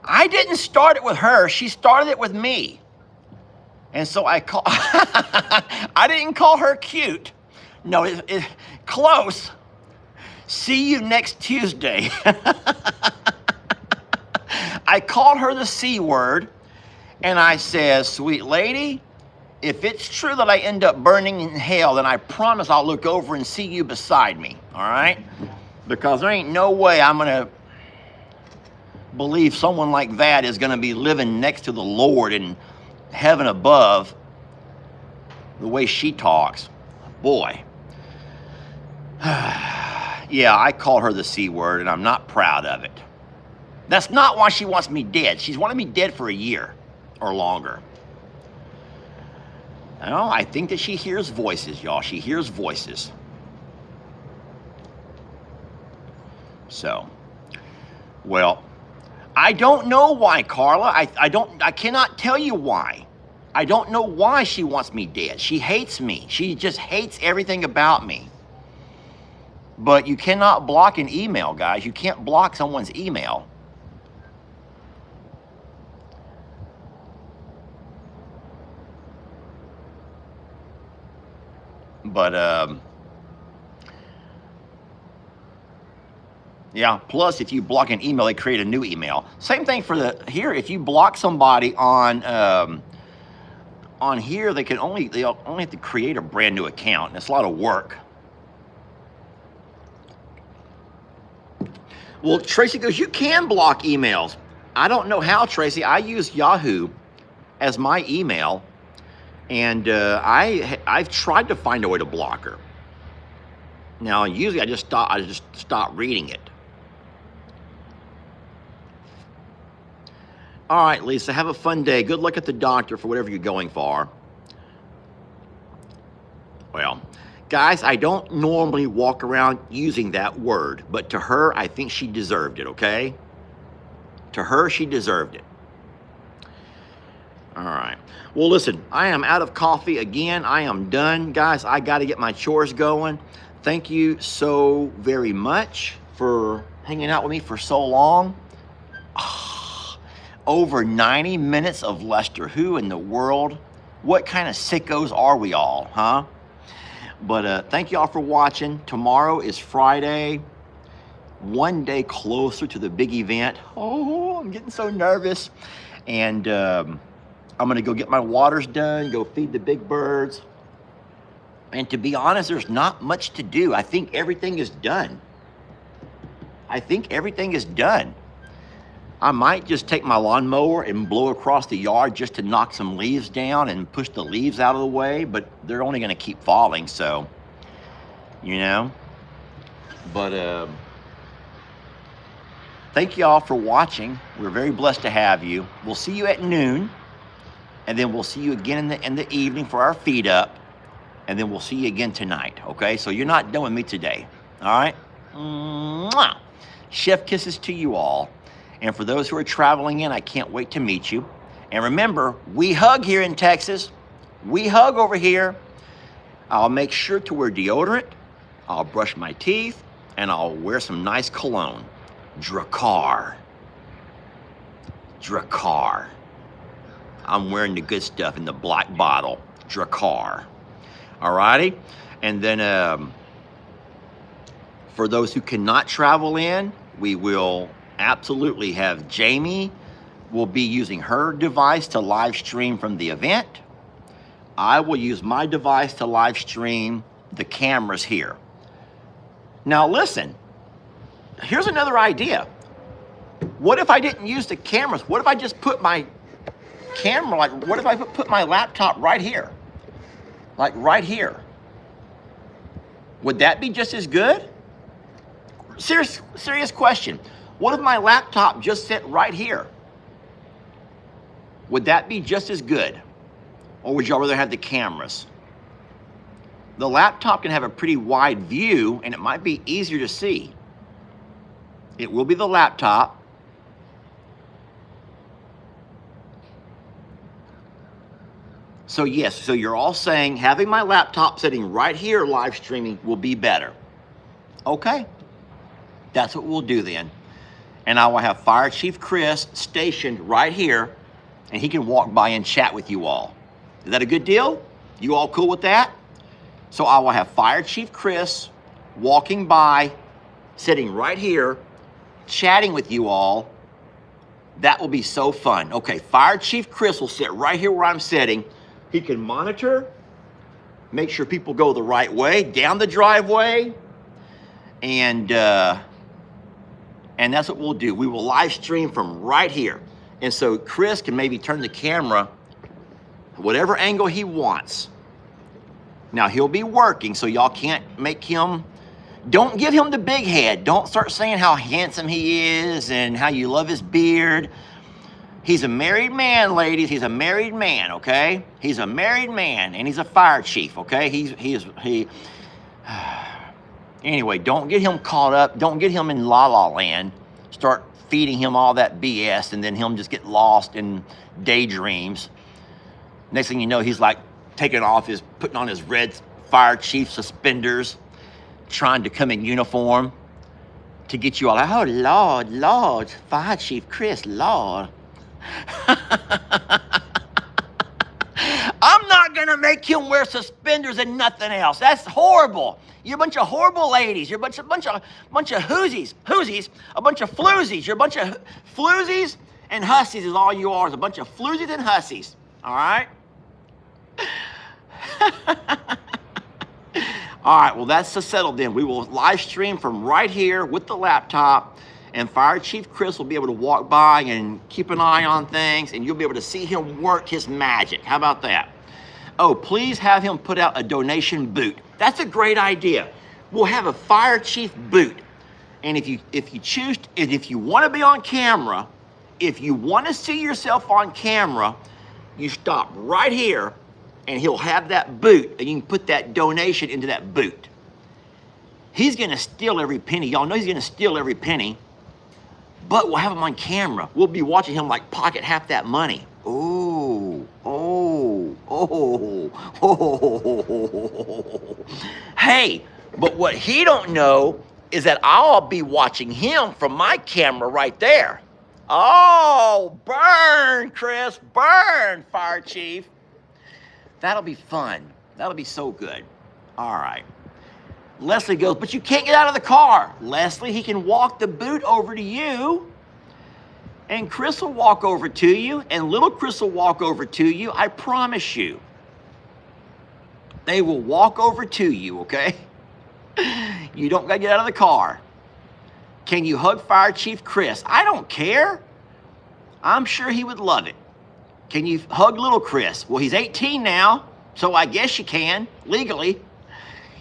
I didn't start it with her. She started it with me. And so I call. I didn't call her cute. No, close. See you next Tuesday. I called her the C word, and I said, sweet lady, if it's true that I end up burning in hell, then I promise I'll look over and see you beside me, all right? Because there ain't no way I'm going to believe someone like that is going to be living next to the Lord in heaven above the way she talks. Boy. Yeah, I called her the C word, and I'm not proud of it. That's not why she wants me dead. She's wanted me dead for a year or longer. No, I think that she hears voices, y'all. She hears voices. So, well, I don't know why, Carla. I cannot tell you why. I don't know why she wants me dead. She hates me. She just hates everything about me. But you cannot block an email, guys. You can't block someone's email. But, yeah, plus if you block an email, they create a new email. Same thing for here, if you block somebody on here, they'll only have to create a brand new account, and it's a lot of work. Well, Tracy goes, you can block emails. I don't know how, Tracy. I use Yahoo as my email, and I've tried to find a way to block her. Now, usually I just stop reading it. All right, Lisa, have a fun day. Good luck at the doctor for whatever you're going for. Well, guys, I don't normally walk around using that word, but to her, I think she deserved it, okay? To her, she deserved it. All right. Well, listen, I am out of coffee again. I am done, guys. I got to get my chores going. Thank you so very much for hanging out with me for so long. Over 90 minutes of Lester. Who in the world? What kind of sickos are we all, huh? But thank you all for watching. Tomorrow is Friday. One day closer to the big event. Oh, I'm getting so nervous. And I'm going to go get my waters done, go feed the big birds. And to be honest, there's not much to do. I think everything is done. I might just take my lawnmower and blow across the yard just to knock some leaves down and push the leaves out of the way, but they're only going to keep falling, so, you know. But thank you all for watching. We're very blessed to have you. We'll see you at noon, and then we'll see you again in the evening for our feed up, and then we'll see you again tonight, okay? So you're not done with me today, all right? Mwah! Chef kisses to you all. And for those who are traveling in, I can't wait to meet you. And remember, we hug here in Texas. We hug over here. I'll make sure to wear deodorant. I'll brush my teeth. And I'll wear some nice cologne. Drakkar. I'm wearing the good stuff in the black bottle. Drakkar. Alrighty? And then for those who cannot travel in, we will absolutely have Jamie will be using her device to live stream from the event. I will use my device to live stream the cameras here. Now listen, here's another idea. What if I didn't use the cameras? What if I just put my camera, what if I put my laptop right here? Like right here. Would that be just as good? Serious question. What if my laptop just sat right here? Would that be just as good? Or would y'all rather have the cameras? The laptop can have a pretty wide view, and it might be easier to see. It will be the laptop. So yes, so you're all saying having my laptop sitting right here live streaming will be better. Okay, that's what we'll do then. and I will have Fire Chief Chris stationed right here, and he can walk by and chat with you all. Is that a good deal? You all cool with that? So I will have Fire Chief Chris walking by, sitting right here, chatting with you all. That will be so fun. Okay, Fire Chief Chris will sit right here where I'm sitting. He can monitor, make sure people go the right way, down the driveway, and that's what we'll do. We will live stream from right here. And so Chris can maybe turn the camera whatever angle he wants. Now, he'll be working, so y'all can't make him, don't give him the big head. Don't start saying how handsome he is and how you love his beard. He's a married man, ladies. He's a married man, okay? He's a married man, and he's a fire chief, okay? Anyway, don't get him caught up. Don't get him in La La Land. Start feeding him all that BS, and then him just get lost in daydreams. Next thing you know, he's like putting on his red fire chief suspenders, trying to come in uniform to get you all, oh, Lord, Fire Chief Chris, Lord. I'm not gonna make him wear suspenders and nothing else. That's horrible. You're a bunch of horrible ladies. You're a bunch of whoosies, a bunch of floozies. You're a bunch of floozies and hussies is all you are. Is a bunch of floozies and hussies. All right? All right, well, that's settled then. We will live stream from right here with the laptop, and Fire Chief Chris will be able to walk by and keep an eye on things, and you'll be able to see him work his magic. How about that? Oh, please have him put out a donation boot. That's a great idea. We'll have a Fire Chief boot. And if you want to be on camera, if you want to see yourself on camera, you stop right here, and he'll have that boot, and you can put that donation into that boot. He's gonna steal every penny. Y'all know he's gonna steal every penny, but we'll have him on camera. We'll be watching him like pocket half that money. Hey, but what he don't know is that I'll be watching him from my camera right there. Oh, burn, Chris, burn, Fire Chief. That'll be fun. That'll be so good. All right. Leslie goes, but you can't get out of the car. Leslie, he can walk the boot over to you, and Chris will walk over to you, and little Chris will walk over to you. I promise you. They will walk over to you, okay? You don't got to get out of the car. Can you hug Fire Chief Chris? I don't care. I'm sure he would love it. Can you hug little Chris? Well, he's 18 now, so I guess you can, legally.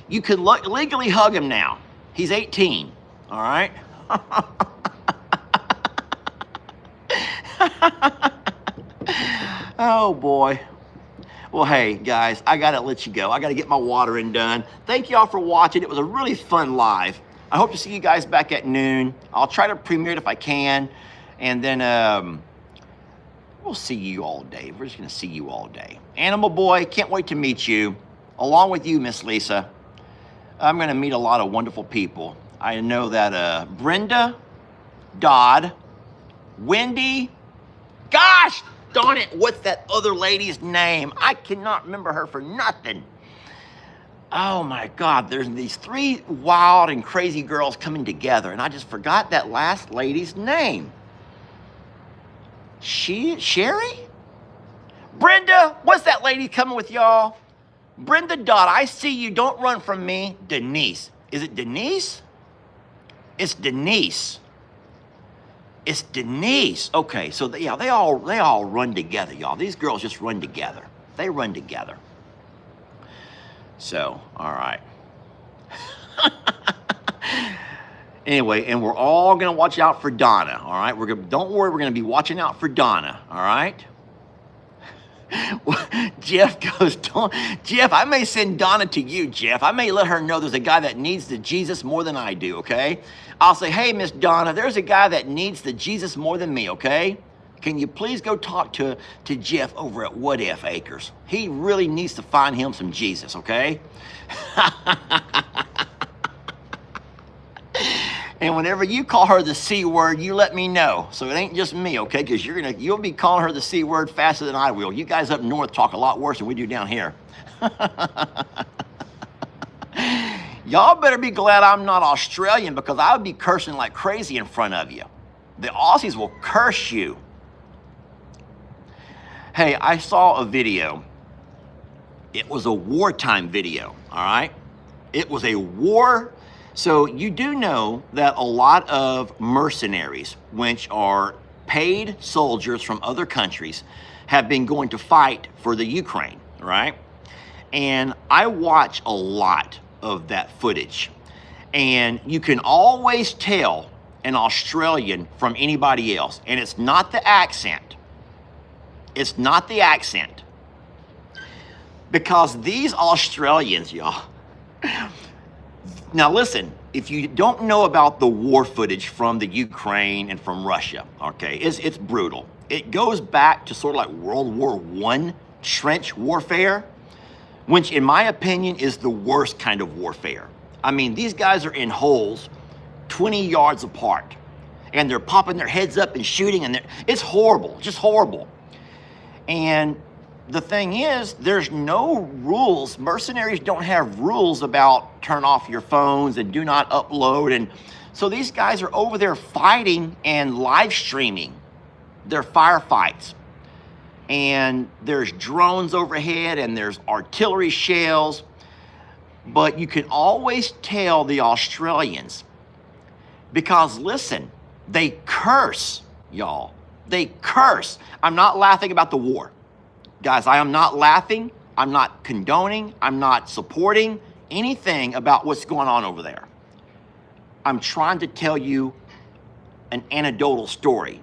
You can legally hug him now. He's 18, all right? Oh, boy. Well, hey, guys, I got to let you go. I got to get my watering done. Thank y'all for watching. It was a really fun live. I hope to see you guys back at noon. I'll try to premiere it if I can, and then we'll see you all day. We're just going to see you all day. Animal Boy, can't wait to meet you. Along with you, Miss Lisa. I'm going to meet a lot of wonderful people. I know that Brenda, Dodd, Wendy, gosh darn it, what's that other lady's name? I cannot remember her for nothing. Oh my God, there's these three wild and crazy girls coming together, and I just forgot that last lady's name. Sherry? Brenda, what's that lady coming with y'all? Brenda Dodd, I see you. Don't run from me. Denise. Is it Denise? It's Denise. It's Denise. Okay, so they all run together, y'all. These girls just run together. They run together. So, all right. Anyway, and we're all going to watch out for Donna, all right? Don't worry, we're going to be watching out for Donna, all right? Jeff goes, Jeff, I may send Donna to you, Jeff. I may let her know there's a guy that needs the Jesus more than I do, okay? I'll say, hey, Miss Donna, there's a guy that needs the Jesus more than me, okay? Can you please go talk to Jeff over at What If Acres? He really needs to find him some Jesus, okay? And whenever you call her the C word, you let me know. So it ain't just me, okay? Because you'll be calling her the C word faster than I will. You guys up north talk a lot worse than we do down here. Y'all better be glad I'm not Australian, because I would be cursing like crazy in front of you. The Aussies will curse you. Hey, I saw a video. It was a wartime video, all right? It was a war. So you do know that a lot of mercenaries, which are paid soldiers from other countries, have been going to fight for the Ukraine, right? And I watch a lot of that footage. And you can always tell an Australian from anybody else. And it's not the accent. It's not the accent. Because these Australians, y'all, now listen, if you don't know about the war footage from the Ukraine and from Russia, okay, it's brutal. It goes back to sort of like World War I trench warfare, which in my opinion is the worst kind of warfare. I mean, these guys are in holes 20 yards apart, and they're popping their heads up and shooting, and it's horrible, just horrible. And the thing is, there's no rules. Mercenaries don't have rules about turn off your phones and do not upload. And so these guys are over there fighting and live streaming their firefights. And there's drones overhead and there's artillery shells. But you can always tell the Australians, because listen, they curse, y'all. They curse. I'm not laughing about the war. Guys, I am not laughing. I'm not condoning. I'm not supporting anything about what's going on over there. I'm trying to tell you an anecdotal story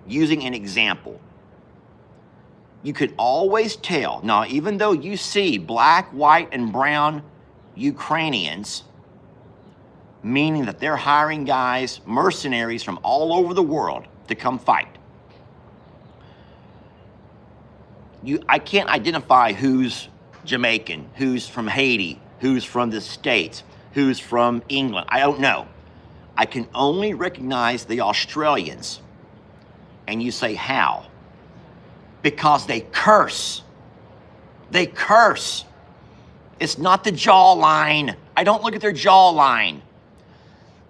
using an example. You could always tell. Now, even though you see black, white, and brown Ukrainians, meaning that they're hiring guys, mercenaries from all over the world to come fight. I can't identify who's Jamaican, who's from Haiti, who's from the States, who's from England. I don't know. I can only recognize the Australians. And you say, how? Because they curse. They curse. It's not the jawline. I don't look at their jawline.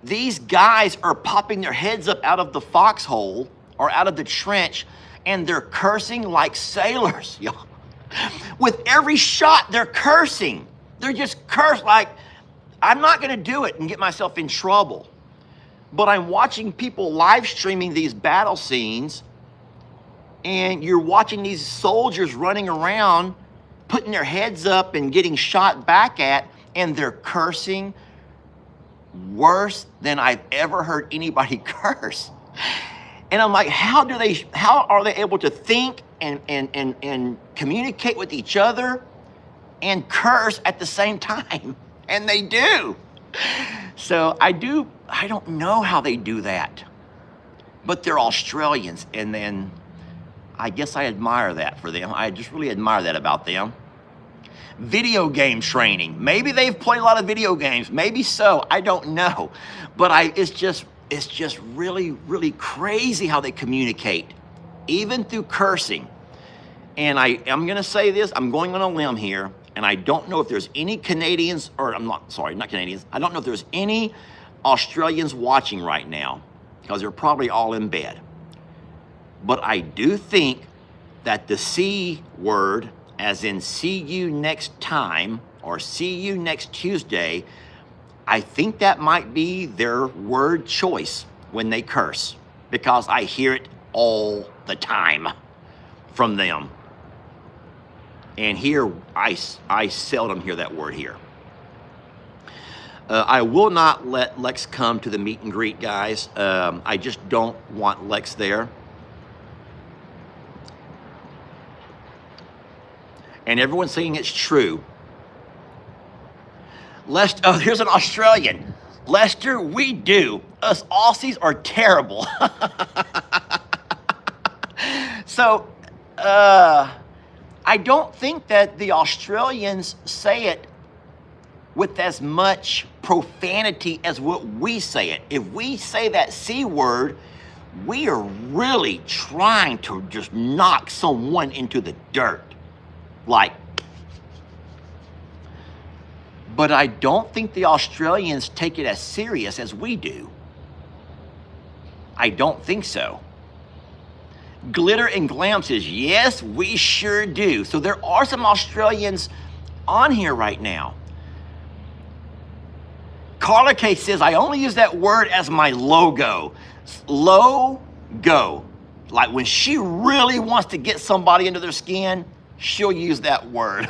These guys are popping their heads up out of the foxhole or out of the trench, and they're cursing like sailors, y'all. With every shot, they're cursing. They're just cursed like, I'm not gonna do it and get myself in trouble. But I'm watching people live streaming these battle scenes, and you're watching these soldiers running around, putting their heads up and getting shot back at, and they're cursing worse than I've ever heard anybody curse. And I'm like, how are they able to think and communicate with each other and curse at the same time? And they do. So I don't know how they do that. But they're Australians, and then I guess I admire that for them. I just really admire that about them. Video game training. Maybe they've played a lot of video games. Maybe so. I don't know. But it's just really, really crazy how they communicate, even through cursing. And I'm going to say this. I'm going on a limb here. And I don't know if there's any Canadians, or not Canadians. I don't know if there's any Australians watching right now, because they're probably all in bed. But I do think that the C word, as in see you next time or see you next Tuesday, I think that might be their word choice when they curse, because I hear it all the time from them. And here, I seldom hear that word here. I will not let Lex come to the meet and greet, guys. I just don't want Lex there. And everyone's saying it's true. Lester, oh, here's an Australian. Lester, we do. Us Aussies are terrible. So, I don't think that the Australians say it with as much profanity as what we say it. If we say that C word, we are really trying to just knock someone into the dirt. Like, but I don't think the Australians take it as serious as we do. I don't think so. Glitter and Glam says, yes, we sure do. So there are some Australians on here right now. Carla K says, I only use that word as my logo. Logo. Like when she really wants to get somebody into their skin, she'll use that word.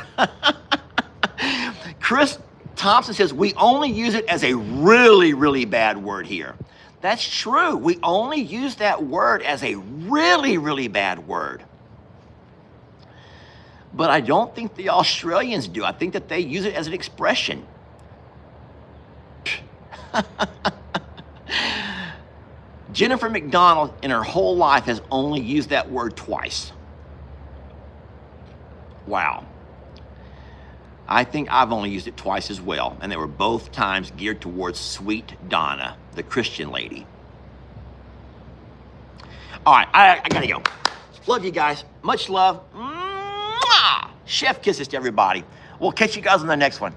Chris Thompson says, we only use it as a really, really bad word here. That's true. We only use that word as a really, really bad word. But I don't think the Australians do. I think that they use it as an expression. Jennifer McDonald in her whole life has only used that word twice. Wow. I think I've only used it twice as well, and they were both times geared towards Sweet Donna, the Christian lady. All right, I gotta go. Love you guys. Much love. Mwah! Chef kisses to everybody. We'll catch you guys on the next one.